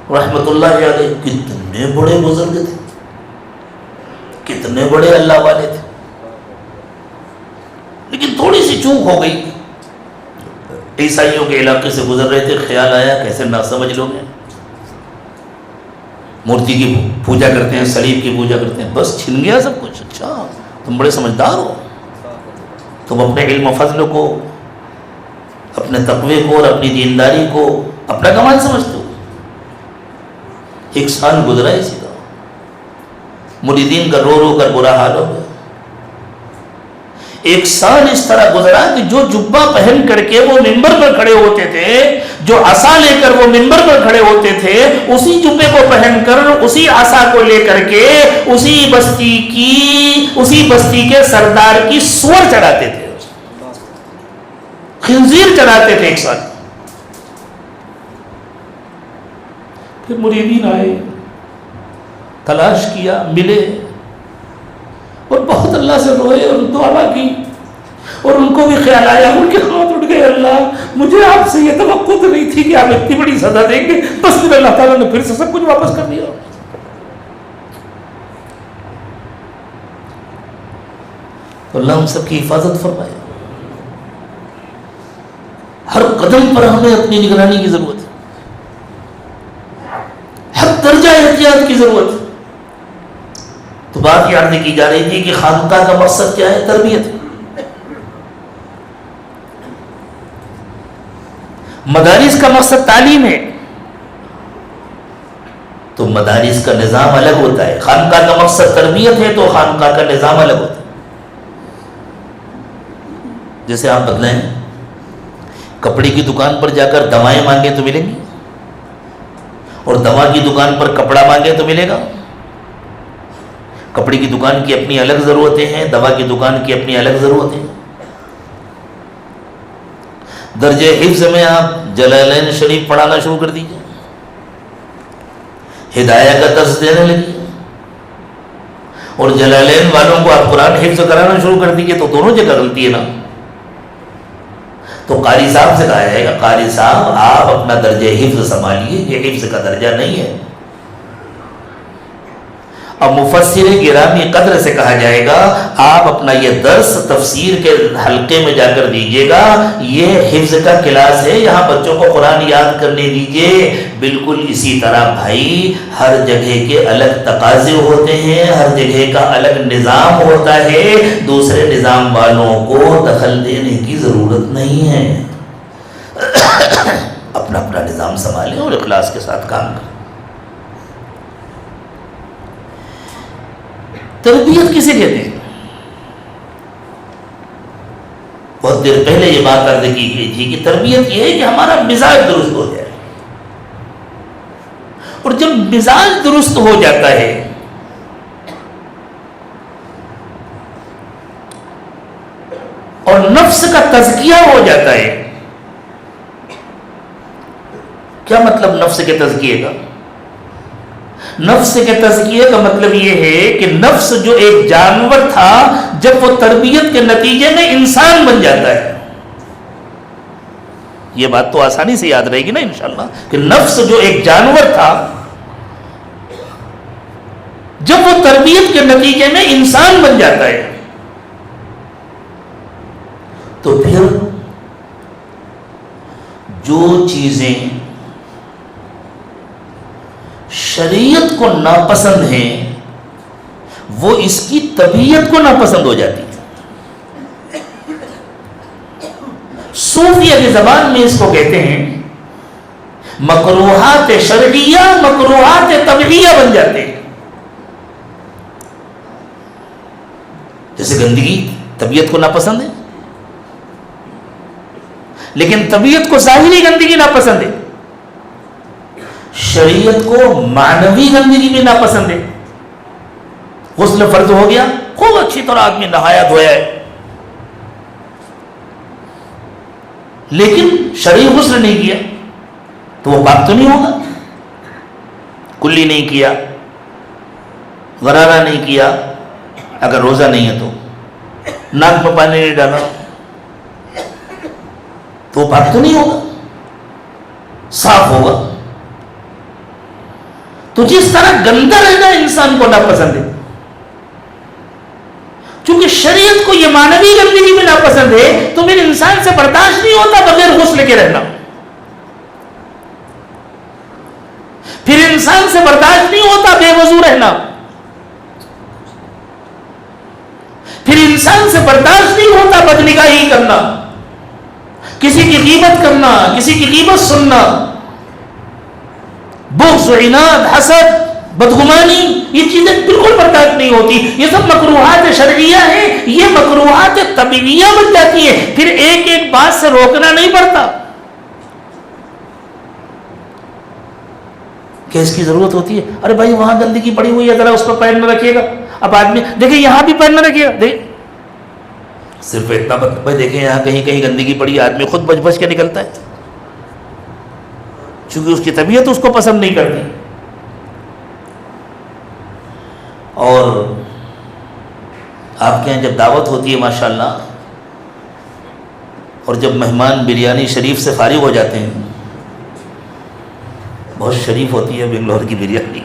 رحمۃ اللہ علیہ، کتنے بڑے بزرگ تھے، کتنے بڑے اللہ والے تھے. لیکن تھوڑی سی چوک ہو گئی، عیسائیوں کے علاقے سے گزر رہے تھے، خیال آیا کیسے ناسمجھ لوگ ہیں، مورتی کی پوجا کرتے ہیں، صلیب کی پوجا کرتے ہیں، بس چھن گیا سب کچھ. اچھا تم بڑے سمجھدار ہو، تم اپنے علم و فضل کو، اپنے تقوی کو اور اپنی دینداری کو اپنا کمال سمجھتے ہو. ایک سال گزرا اسی طرح، مریدین کا رو رو کر برا حال ہو گیا. ایک سال اس طرح گزرا کہ جو جبہ پہن کر کے وہ منبر پر کھڑے ہوتے تھے، جو عصا لے کر وہ منبر پر کھڑے ہوتے تھے، اسی جبے کو پہن کر، اسی عصا کو لے کر کے اسی بستی کے سردار کی سور چڑھاتے تھے، خنزیر چڑھاتے تھے. ایک سال پھر مریدین آئے، تلاش کیا، ملے اور بہت اللہ سے روئے اور دعا کی. اور ان کو بھی خیال آیا، ان کے ہاتھ اٹھ گئے، اللہ مجھے آپ سے یہ توقع تو نہیں تھی کہ آپ اتنی بڑی سزا دیں گے. بس پھر اللہ تعالیٰ نے پھر سے سب کچھ واپس کر دیا. تو اللہ ہم سب کی حفاظت فرمائے. ہر قدم پر ہمیں اپنی نگرانی کی ضرورت ہے، ہر درجہ احتیاط کی ضرورت ہے. تو بات یہ عرض کی جا رہی تھی کہ خانقاہ کا مقصد کیا ہے؟ تربیت. مدارس کا مقصد تعلیم ہے. تو مدارس کا نظام الگ ہوتا ہے. خانقاہ کا مقصد تربیت ہے تو خانقاہ کا نظام الگ ہوتا ہے. جیسے آپ بدلیں، کپڑے کی دکان پر جا کر دوائیں مانگیں تو ملیں گی، اور دوا کی دکان پر کپڑا مانگیں تو ملے گا. کپڑے کی دکان کی اپنی الگ ضرورتیں ہیں، دوا کی دکان کی اپنی الگ ضرورتیں ہیں. درجہ حفظ میں آپ جلالین شریف پڑھانا شروع کر دیجیے، ہدایہ کا درس دینے لگیے، اور جلالین والوں کو آپ قرآن حفظ کرانا شروع کر دیجیے، تو دونوں جگہ غلطی ہے نا۔ تو قاری صاحب سے کہا جائے گا قاری صاحب آپ اپنا درجہ حفظ سنبھالیے، یہ حفظ کا درجہ نہیں ہے۔ اب مفسر گرامی قدر سے کہا جائے گا آپ اپنا یہ درس تفسیر کے حلقے میں جا کر دیجیے گا، یہ حفظ کا کلاس ہے، یہاں بچوں کو قرآن یاد کرنے دیجیے۔ بالکل اسی طرح بھائی ہر جگہ کے الگ تقاضے ہوتے ہیں، ہر جگہ کا الگ نظام ہوتا ہے، دوسرے نظام والوں کو دخل دینے کی ضرورت نہیں ہے۔ اپنا اپنا نظام سنبھالیں اور اخلاص کے ساتھ کام کریں۔ تربیت کسے کہتے ہیں؟ بہت دیر پہلے یہ بات عرض کی گئی تھی کہ تربیت یہ ہے کہ ہمارا مزاج درست ہو جائے، اور جب مزاج درست ہو جاتا ہے اور نفس کا تزکیہ ہو جاتا ہے۔ کیا مطلب نفس کے تزکیے کا؟ نفس کے تزکیے کا مطلب یہ ہے کہ نفس جو ایک جانور تھا جب وہ تربیت کے نتیجے میں انسان بن جاتا ہے۔ یہ بات تو آسانی سے یاد رہے گی نا انشاءاللہ کہ نفس جو ایک جانور تھا جب وہ تربیت کے نتیجے میں انسان بن جاتا ہے تو پھر جو چیزیں شریعت کو ناپسند ہیں وہ اس کی طبیعت کو ناپسند ہو جاتی ہے۔ صوفیہ کی زبان میں اس کو کہتے ہیں مکروہات شرعیہ مکروہات طبیعیہ بن جاتے ہیں۔ جیسے گندگی طبیعت کو ناپسند ہے، لیکن طبیعت کو ظاہری گندگی ناپسند ہے، شریعت کو معنوی گندگی بھی ناپسند ہے۔ غسل فرض ہو گیا، خوب اچھی طرح آدمی نہایا دھویا ہے، لیکن شرعی غسل نہیں کیا تو وہ پاک تو نہیں ہوگا۔ کلی نہیں کیا، غرارہ نہیں کیا، اگر روزہ نہیں ہے تو ناک میں پانی نہیں ڈالا تو وہ پاک تو نہیں ہوگا، صاف ہوگا۔ تو جس طرح گندا رہنا انسان کو ناپسند ہے، چونکہ شریعت کو یہ معنوی گندگی بھی ناپسند ہے تو پھر انسان سے برداشت نہیں ہوتا بغیر غسل کے رہنا، پھر انسان سے برداشت نہیں ہوتا بے وضو رہنا، پھر انسان سے برداشت نہیں ہوتا بدنگاہی کرنا، کسی کی غیبت کرنا، کسی کی غیبت سننا، بغض و عناد، حسد، بدگمانی، یہ چیزیں بالکل برداشت نہیں ہوتی۔ یہ سب مکروہات شرعیہ ہیں، یہ مکروہات طبیعیہ بن جاتی ہیں، پھر ایک ایک بات سے روکنا نہیں پڑتا کہ اس کی ضرورت ہوتی ہے۔ ارے بھائی وہاں گندگی پڑی ہوئی ہے، ذرا اس پر پیر نہ رکھیے گا۔ اب آدمی دیکھیں یہاں بھی پیر نہ رکھیے گا، صرف اتنا بھائی دیکھیں یہاں کہیں کہیں گندگی پڑی ہے، آدمی خود بچ بچ کے نکلتا ہے چونکہ اس کی طبیعت اس کو پسند نہیں کرتی۔ اور آپ کے یہاں جب دعوت ہوتی ہے ماشاءاللہ، اور جب مہمان بریانی شریف سے فارغ ہو جاتے ہیں، بہت شریف ہوتی ہے بنگلور کی بریانی،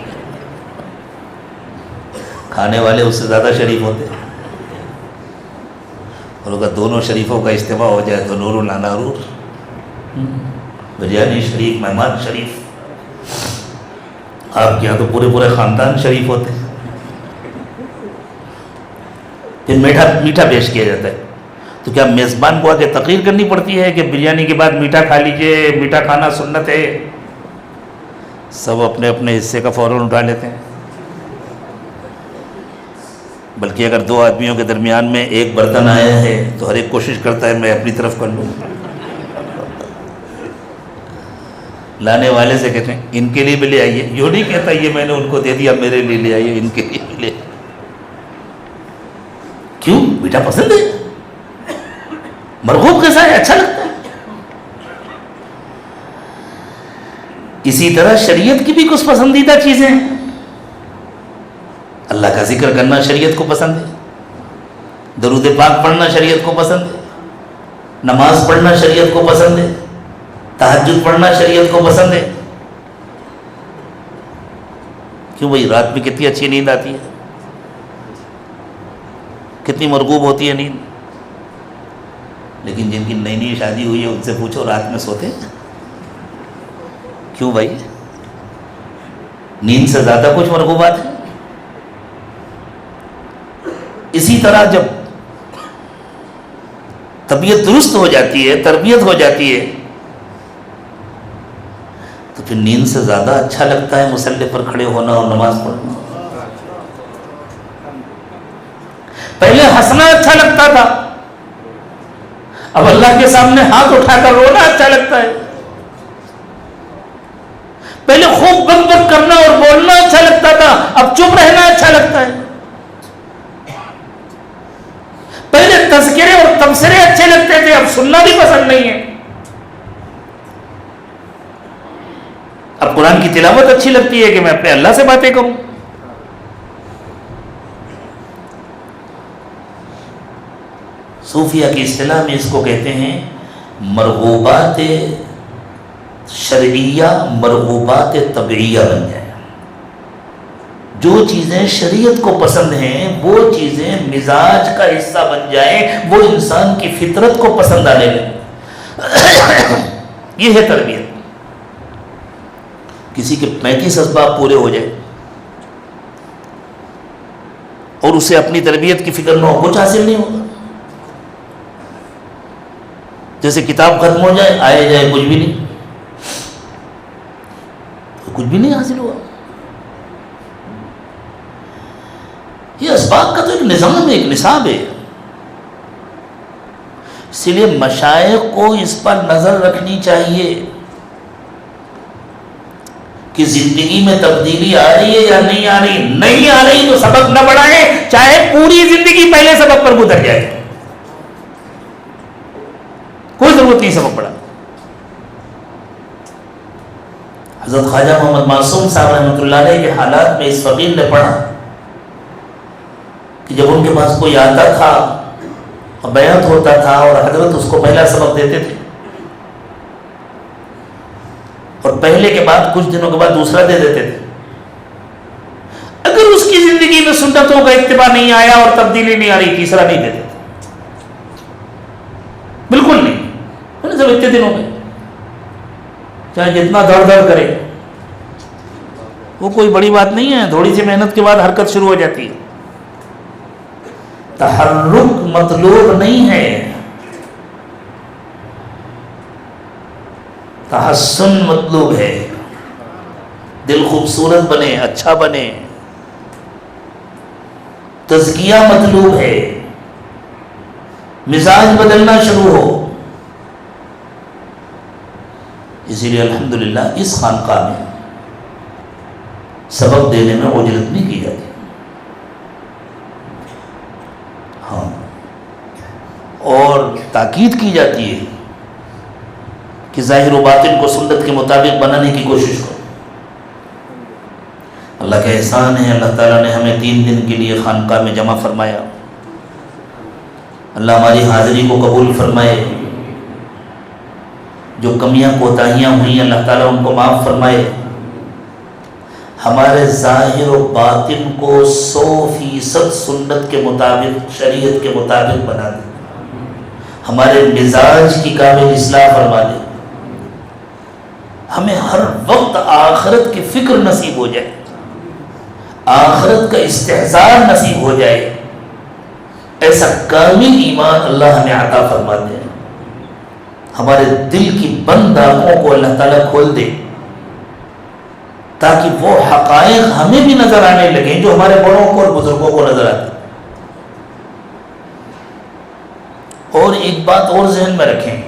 کھانے والے اس سے زیادہ شریف ہوتے ہیں، اور اگر دونوں شریفوں کا اجتماع ہو جائے تو نور لا نور، بریانی شریف، مہمان شریف۔ آپ کے یہاں تو پورے خاندان شریف ہوتے ہیں۔ پھر میٹھا پیش کیا جاتا ہے، تو کیا میزبان کو آ کے تقریر کرنی پڑتی ہے کہ بریانی کے بعد میٹھا کھا لیجئے، میٹھا کھانا سنت ہے؟ سب اپنے اپنے حصے کا فوراً اٹھا لیتے ہیں، بلکہ اگر دو آدمیوں کے درمیان میں ایک برتن آیا ہے تو ہر ایک کوشش کرتا ہے میں اپنی طرف کر لوں۔ لانے والے سے کہتے ہیں ان کے لیے بھی لے آئیے، یوں نہیں کہتا یہ میں نے ان کو دے دیا میرے لیے لے آئیے، ان کے لیے بھی لے۔ کیوں؟ میٹھا پسند ہے، مرغوب غذا ہے، اچھا لگتا ہے۔ اسی طرح شریعت کی بھی کچھ پسندیدہ چیزیں ہیں. اللہ کا ذکر کرنا شریعت کو پسند ہے, درود پاک پڑھنا شریعت کو پسند ہے, نماز پڑھنا شریعت کو پسند ہے, تہجد پڑھنا شریعت کو پسند ہے. کیوں بھائی؟ رات میں کتنی اچھی نیند آتی ہے, کتنی مرغوب ہوتی ہے نیند. لیکن جن کی نئی نئی شادی ہوئی ہے ان سے پوچھو رات میں سوتے ہیں؟ کیوں بھائی؟ نیند سے زیادہ کچھ مرغوبات ہیں. اسی طرح جب طبیعت درست ہو جاتی ہے, تربیت ہو جاتی ہے, تو پھر نیند سے زیادہ اچھا لگتا ہے مصلی پر کھڑے ہونا اور نماز پڑھنا. پہلے ہنسنا اچھا لگتا تھا, اب اللہ کے سامنے ہاتھ اٹھا کر رونا اچھا لگتا ہے. پہلے خوب بک بک کرنا اور بولنا اچھا لگتا تھا, اب چپ رہنا اچھا لگتا ہے. پہلے تذکرے اور تبصرے اچھے لگتے تھے, اب سننا بھی پسند نہیں ہے. اب قرآن کی تلاوت اچھی لگتی ہے کہ میں اپنے اللہ سے باتیں کروں. صوفیہ کی اصطلاح میں اس کو کہتے ہیں مرغوبات شرعیہ, مرغوبات طبعیہ بن جائیں. جو چیزیں شریعت کو پسند ہیں وہ چیزیں مزاج کا حصہ بن جائیں, وہ انسان کی فطرت کو پسند آنے لگیں. یہ ہے تربیت. کسی کے 35 اسباب پورے ہو جائے اور اسے اپنی تربیت کی فکر نہ ہو, کچھ حاصل نہیں ہوگا. جیسے کتاب ختم ہو جائے, آئے جائے کچھ بھی نہیں, تو کچھ بھی نہیں حاصل ہوا. یہ اسباب کا تو ایک نظام ہے, ایک نصاب ہے. اسی لیے مشائخ کو اس پر نظر رکھنی چاہیے کہ زندگی میں تبدیلی آ رہی ہے یا نہیں آ رہی. نہیں آ رہی تو سبق نہ بڑھائیں, چاہے پوری زندگی پہلے سبق پر گزر جائے, کوئی ضرورت نہیں سبق پڑھا. حضرت خواجہ محمد معصوم صاحب رحمۃ اللہ علیہ کے حالات میں اس فقیر نے پڑھا کہ جب ان کے پاس کوئی آتا تھا اور بیعت ہوتا تھا اور حضرت اس کو پہلا سبق دیتے تھے, اور پہلے کے بعد کچھ دنوں کے بعد دوسرا دے دیتے تھے. اگر اس کی زندگی میں سنتوں کا اتباع نہیں آیا اور تبدیلی نہیں آ رہی, تیسرا نہیں دیتے تھے, بالکل نہیں. سب اتنے دنوں میں چاہے جتنا دوڑ دوڑ کرے, وہ کوئی بڑی بات نہیں ہے. تھوڑی سی محنت کے بعد حرکت شروع ہو جاتی ہے. تحرک مطلوب نہیں ہے, تحسن مطلوب ہے. دل خوبصورت بنے, اچھا بنے, تزکیہ مطلوب ہے, مزاج بدلنا شروع ہو. اسی لیے الحمدللہ اس خانقاہ میں سبق دینے میں اجرت نہیں کی جاتی. ہاں, اور تاکید کی جاتی ہے کہ ظاہر و باطن کو سنت کے مطابق بنانے کی کوشش کرو. اللہ کا احسان ہے, اللہ تعالیٰ نے ہمیں 3 دن کے لیے خانقاہ میں جمع فرمایا. اللہ ہماری حاضری کو قبول فرمائے. جو کمیاں کوتاہیاں ہوئیں اللہ تعالیٰ ان کو معاف فرمائے. ہمارے ظاہر و باطن کو 100% سنت کے مطابق, شریعت کے مطابق بنا دے. ہمارے مزاج کی کامل اصلاح فرما دے. ہمیں ہر وقت آخرت کی فکر نصیب ہو جائے, آخرت کا استحضار نصیب ہو جائے. ایسا کامل ایمان اللہ ہمیں عطا فرما دے. ہمارے دل کی بند آنکھوں کو اللہ تعالیٰ کھول دے تاکہ وہ حقائق ہمیں بھی نظر آنے لگیں جو ہمارے بڑوں کو اور بزرگوں کو نظر آتے. اور ایک بات اور ذہن میں رکھیں,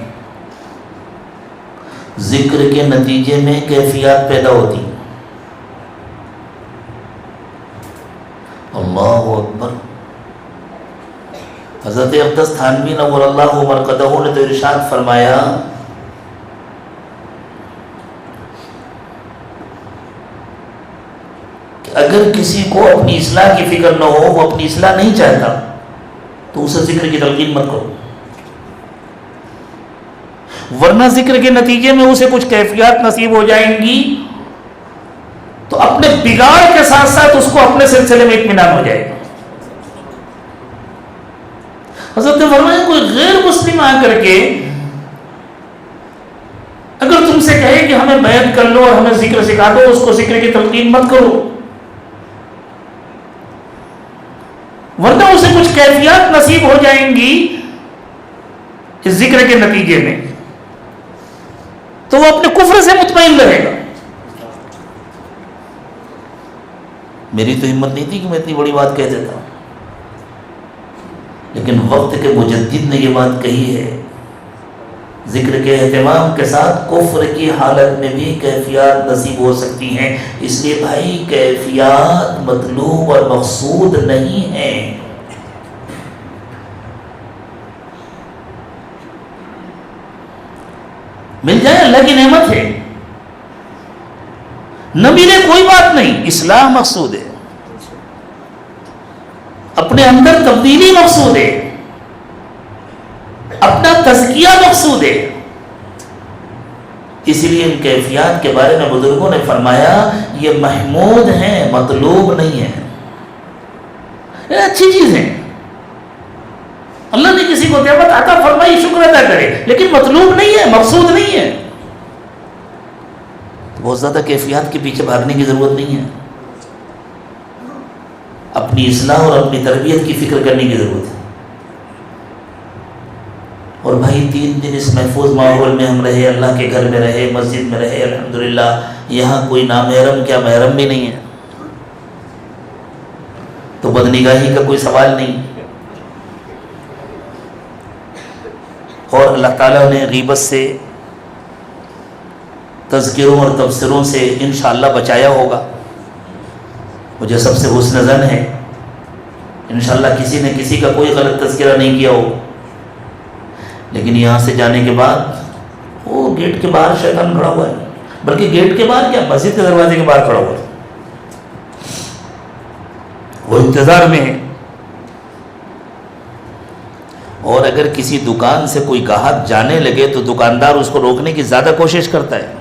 ذکر کے نتیجے میں کیفیات پیدا ہوتی ہیں. اللہ اکبر. حضرت اقدس تھانوی نور اللہ مرقدہ نے تو ارشاد فرمایا اگر کسی کو اپنی اصلاح کی فکر نہ ہو، وہ اپنی اصلاح نہیں چاہتا، تو اسے ذکر کی تلقین مت کرو، ورنہ ذکر کے نتیجے میں اسے کچھ کیفیات نصیب ہو جائیں گی تو اپنے بگاڑ کے ساتھ ساتھ اس کو اپنے سلسلے میں اطمینان ہو جائے گا۔ حضرت نے فرمایا کوئی غیر مسلم آ کر کے اگر تم سے کہے کہ ہمیں بیعت کر لو اور ہمیں ذکر سکھا دو، اس کو ذکر کی تلقین مت کرو، ورنہ اسے کچھ کیفیات نصیب ہو جائیں گی اس ذکر کے نتیجے میں تو وہ اپنے کفر سے مطمئن رہے گا۔ میری تو ہمت نہیں تھی کہ میں اتنی بڑی بات کہہ دیتا ہوں، لیکن وقت کے مجدد نے یہ بات کہی ہے، ذکر کے اہتمام کے ساتھ کفر کی حالت میں بھی کیفیات نصیب ہو سکتی ہیں۔ اس لیے بھائی کیفیات مطلوب اور مقصود نہیں ہیں، مل جائے اللہ کی نعمت ہے، نہ ملے کوئی بات نہیں، اصلاح مقصود ہے، اپنے اندر تبدیلی مقصود ہے، اپنا تزکیہ مقصود ہے۔ اسی لیے ان کیفیات کے بارے میں بزرگوں نے فرمایا یہ محمود ہیں، مطلوب نہیں ہیں، یہ اچھی چیز ہے، اللہ نے کسی کو نعمت عطا فرمائی شکر ادا کرے، لیکن مطلوب نہیں ہے، مقصود نہیں ہے، تو بہت زیادہ کیفیات کے پیچھے بھاگنے کی ضرورت نہیں ہے، اپنی اصلاح اور اپنی تربیت کی فکر کرنے کی ضرورت ہے۔ اور بھائی 3 دن اس محفوظ ماحول میں ہم رہے، اللہ کے گھر میں رہے، مسجد میں رہے، الحمدللہ، یہاں کوئی نامحرم کیا محرم بھی نہیں ہے، تو بدنگاہی کا کوئی سوال نہیں، اور اللہ تعالیٰ نے غیبت سے، تذکروں اور تبصروں سے انشاءاللہ بچایا ہوگا۔ مجھے سب سے حسن ظن ہے انشاءاللہ کسی نے کسی کا کوئی غلط تذکرہ نہیں کیا ہو، لیکن یہاں سے جانے کے بعد وہ گیٹ کے باہر شیطان کھڑا ہوا ہے، بلکہ گیٹ کے باہر کیا، مسجد کے دروازے کے باہر کھڑا ہوا ہے، وہ انتظار میں ہے۔ اور اگر کسی دکان سے کوئی گاہک جانے لگے تو دکاندار اس کو روکنے کی زیادہ کوشش کرتا ہے،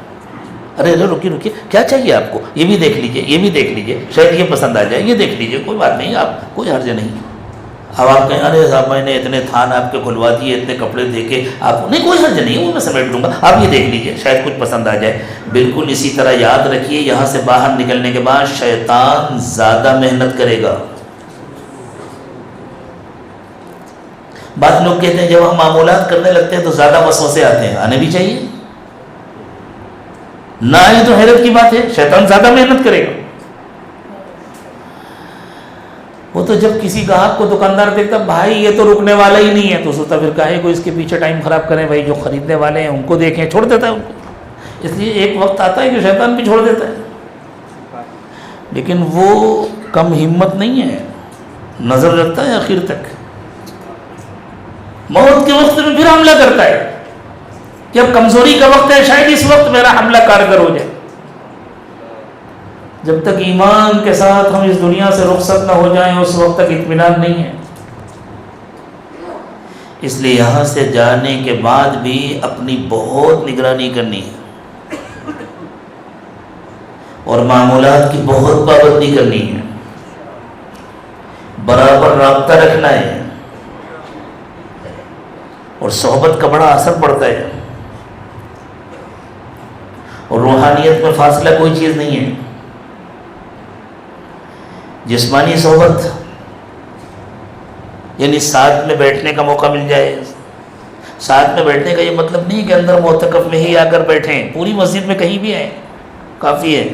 ارے رکیے رکیے، کیا چاہیے آپ کو، یہ بھی دیکھ لیجئے، یہ بھی دیکھ لیجئے، شاید یہ پسند آ جائے، یہ دیکھ لیجئے، کوئی بات نہیں، آپ کوئی حرج نہیں۔ اب آپ کہیں ارے صاحب میں نے اتنے تھان آپ کے کھلوا دیے، اتنے کپڑے دیکھے، آپ نہیں، کوئی حرج نہیں، وہ میں سمیٹ لوں گا، آپ یہ دیکھ لیجئے، شاید کچھ پسند آ جائے۔ بالکل اسی طرح یاد رکھیے یہاں سے باہر نکلنے کے بعد شیطان زیادہ محنت کرے گا۔ بعض لوگ کہتے ہیں جب ہم معمولات کرنے لگتے ہیں تو زیادہ وسوسے آتے ہیں، آنے بھی چاہیے، نہ آئے تو حیرت کی بات ہے، شیطان زیادہ محنت کرے گا۔ وہ تو جب کسی گاہک کو دکاندار دیکھتا بھائی یہ تو رکنے والا ہی نہیں ہے تو سوچتا پھر کاہے کو اس کے پیچھے ٹائم خراب کریں، بھائی جو خریدنے والے ہیں ان کو دیکھیں، چھوڑ دیتا ہے ان کو۔ اس لیے ایک وقت آتا ہے کہ شیطان بھی چھوڑ دیتا ہے، لیکن وہ کم ہمت نہیں ہے، نظر رکھتا ہے آخر تک، موت کے وقت میں پھر حملہ کرتا ہے کہ اب کمزوری کا وقت ہے، شاید اس وقت میرا حملہ کارگر ہو جائے۔ جب تک ایمان کے ساتھ ہم اس دنیا سے رخصت نہ ہو جائیں اس وقت تک اطمینان نہیں ہے۔ اس لیے یہاں سے جانے کے بعد بھی اپنی بہت نگرانی کرنی ہے اور معمولات کی بہت پابندی کرنی ہے، برابر رابطہ رکھنا ہے، اور صحبت کا بڑا اثر پڑتا ہے، اور روحانیت میں فاصلہ کوئی چیز نہیں ہے۔ جسمانی صحبت یعنی ساتھ میں بیٹھنے کا موقع مل جائے، ساتھ میں بیٹھنے کا یہ مطلب نہیں کہ اندر معتکف میں ہی آ کر بیٹھیں، پوری مسجد میں کہیں بھی ہیں کافی ہے،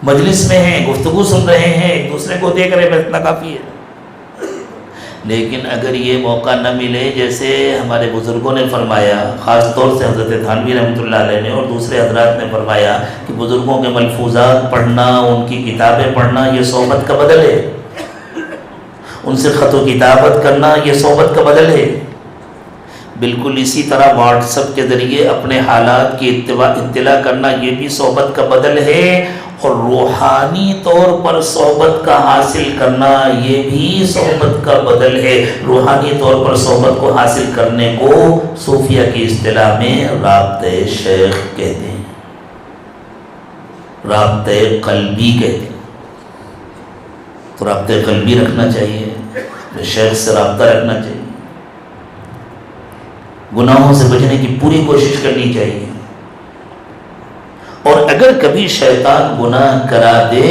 مجلس میں ہیں، گفتگو سن رہے ہیں، ایک دوسرے کو دیکھ رہے ہیں، اتنا کافی ہے۔ لیکن اگر یہ موقع نہ ملے، جیسے ہمارے بزرگوں نے فرمایا، خاص طور سے حضرت تھانوی رحمۃ اللہ علیہ نے اور دوسرے حضرات نے فرمایا کہ بزرگوں کے ملفوظات پڑھنا، ان کی کتابیں پڑھنا یہ صحبت کا بدل ہے، ان سے خط و کتابت کرنا یہ صحبت کا بدل ہے۔ بالکل اسی طرح واٹس ایپ کے ذریعے اپنے حالات کی اطلاع کرنا یہ بھی صحبت کا بدل ہے، اور روحانی طور پر صحبت کا حاصل کرنا یہ بھی صحبت کا بدل ہے. روحانی طور پر صحبت کو حاصل کرنے کو صوفیہ کی اصطلاح میں رابطہ شیخ کہتے ہیں, رابطہ قلبی کہتے ہیں. تو رابطہ قلبی رکھنا چاہیے, شیخ سے رابطہ رکھنا چاہیے, گناہوں سے بچنے کی پوری کوشش کرنی چاہیے. اور اگر کبھی شیطان گناہ کرا دے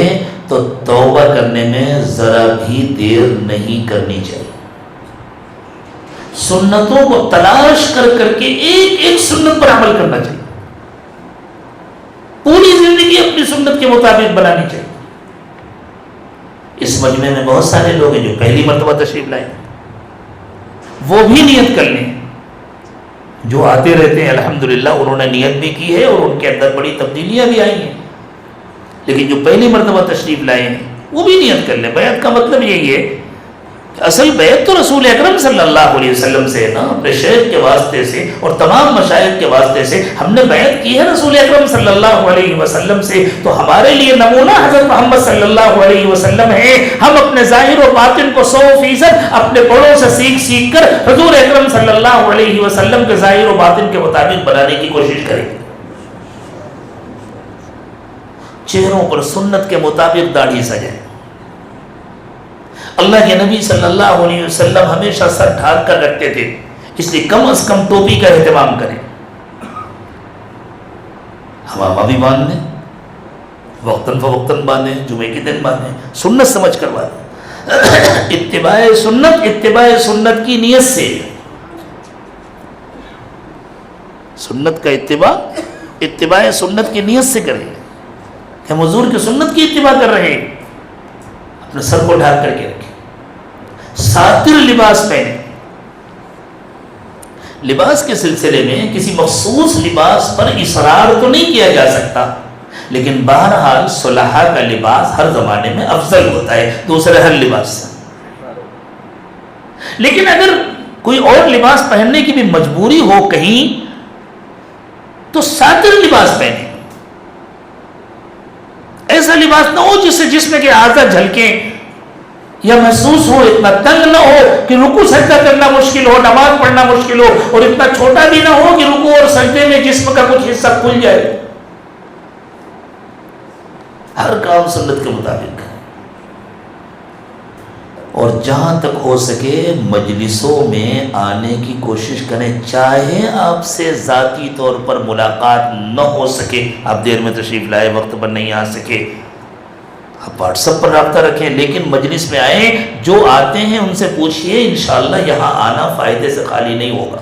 تو توبہ کرنے میں ذرا بھی دیر نہیں کرنی چاہیے. سنتوں کو تلاش کر کر کے ایک ایک سنت پر عمل کرنا چاہیے, پوری زندگی اپنی سنت کے مطابق بنانی چاہیے. اس مجمع میں بہت سارے لوگ ہیں جو پہلی مرتبہ تشریف لائے, وہ بھی نیت کر لیں. جو آتے رہتے ہیں الحمدللہ انہوں نے نیت بھی کی ہے اور ان کے اندر بڑی تبدیلیاں بھی آئی ہیں, لیکن جو پہلی مرتبہ تشریف لائے ہیں وہ بھی نیت کر لیں. بیعت کا مطلب یہی ہے کہ اصل بیعت تو رسول اکرم صلی اللہ علیہ وسلم سے ہے نا, اپنے شیخ کے واسطے سے اور تمام مشائخ کے واسطے سے ہم نے بیعت کی ہے رسول اکرم صلی اللہ علیہ وسلم سے. تو ہمارے لیے نمونہ حضرت محمد صلی اللہ علیہ وسلم ہے. ہم اپنے ظاہر و باطن کو 100% اپنے بڑوں سے سیکھ کر حضور اکرم صلی اللہ علیہ وسلم کے ظاہر و باطن کے مطابق بنانے کی کوشش کریں. چہروں پر سنت کے مطابق داڑھی سجائیں. اللہ کے نبی صلی اللہ علیہ وسلم ہمیشہ سر ڈھانپ کر رکھتے تھے, اس لیے کم از کم ٹوپی کا اہتمام کریں. ہمامہ بھی باندھ دیں, وقتاً فوقتاً باندھیں, جمعے کے دن باندھیں, سنت سمجھ کر باندھیں. اتباع سنت کی نیت سے, سنت کا اتباع سنت کی نیت سے کریں کہ ہم حضور کی سنت کی اتباع کر رہے ہیں. اپنے سر کو ڈھانپ کر کے رکھیں. ساتر لباس پہنے. لباس کے سلسلے میں کسی مخصوص لباس پر اصرار تو نہیں کیا جا سکتا, لیکن بہرحال صلحاء کا لباس ہر زمانے میں افضل ہوتا ہے دوسرے ہر لباس سے. لیکن اگر کوئی اور لباس پہننے کی بھی مجبوری ہو کہیں تو ساتر لباس پہنے. ایسا لباس نہ ہو جس سے جسم کے اعضاء جھلکیں یا محسوس ہو, اتنا تنگ نہ ہو کہ رکوع سجدہ کرنا مشکل ہو, نماز پڑھنا مشکل ہو, اور اتنا چھوٹا بھی نہ ہو کہ رکوع اور سجدے میں جسم کا کچھ حصہ کھل جائے. ہر کام سنت کے مطابق کریں. اور جہاں تک ہو سکے مجلسوں میں آنے کی کوشش کریں, چاہے آپ سے ذاتی طور پر ملاقات نہ ہو سکے, آپ دیر میں تشریف لائے, وقت پر نہیں آ سکے, آپ واٹس ایپ پر رابطہ رکھیں, لیکن مجلس میں آئیں. جو آتے ہیں ان سے پوچھئے, انشاءاللہ یہاں آنا فائدے سے خالی نہیں ہوگا.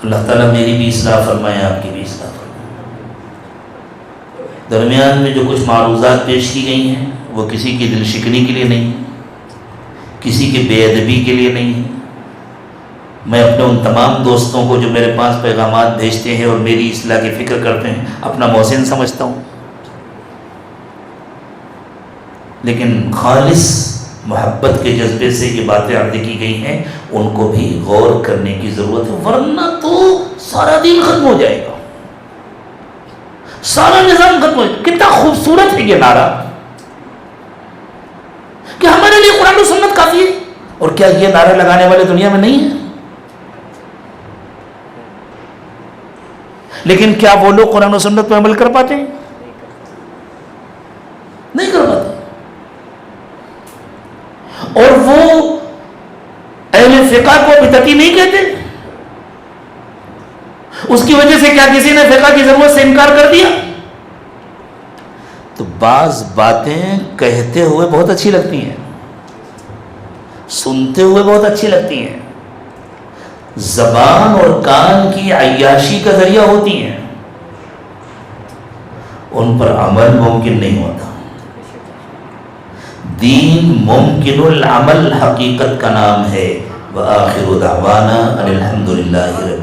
اللہ تعالیٰ میری بھی اصلاح فرمائے, آپ کی بھی اصلاح فرمائے. درمیان میں جو کچھ معروضات پیش کی گئی ہیں وہ کسی کی دل شکنی کے لیے نہیں, کسی کی بے ادبی کے لیے نہیں. میں اپنے ان تمام دوستوں کو جو میرے پاس پیغامات بھیجتے ہیں اور میری اصلاح کی فکر کرتے ہیں اپنا محسن سمجھتا ہوں, لیکن خالص محبت کے جذبے سے یہ باتیں عرض کی گئی ہیں, ان کو بھی غور کرنے کی ضرورت ہے, ورنہ تو سارا دین ختم ہو جائے گا, سارا نظام ختم ہو جائے گا. کتنا خوبصورت ہے یہ نعرہ کہ ہمارے لیے قرآن و سنت کافی ہے. اور کیا یہ نعرے لگانے والے دنیا میں نہیں ہیں؟ لیکن کیا وہ لوگ قرآن و سنت پہ عمل کر پاتے ہیں؟ نہیں کر پاتے. اور وہ اہل فقہ کو بدعتی نہیں کہتے. اس کی وجہ سے کیا کسی نے فقہ کی ضرورت سے انکار کر دیا؟ تو بعض باتیں کہتے ہوئے بہت اچھی لگتی ہیں, سنتے ہوئے بہت اچھی لگتی ہیں, زبان اور کان کی عیاشی کا ذریعہ ہوتی ہیں, ان پر عمل ممکن نہیں ہوتا. دین ممکن العمل حقیقت کا نام ہے. وآخر دعوانا ان الحمد للہ رب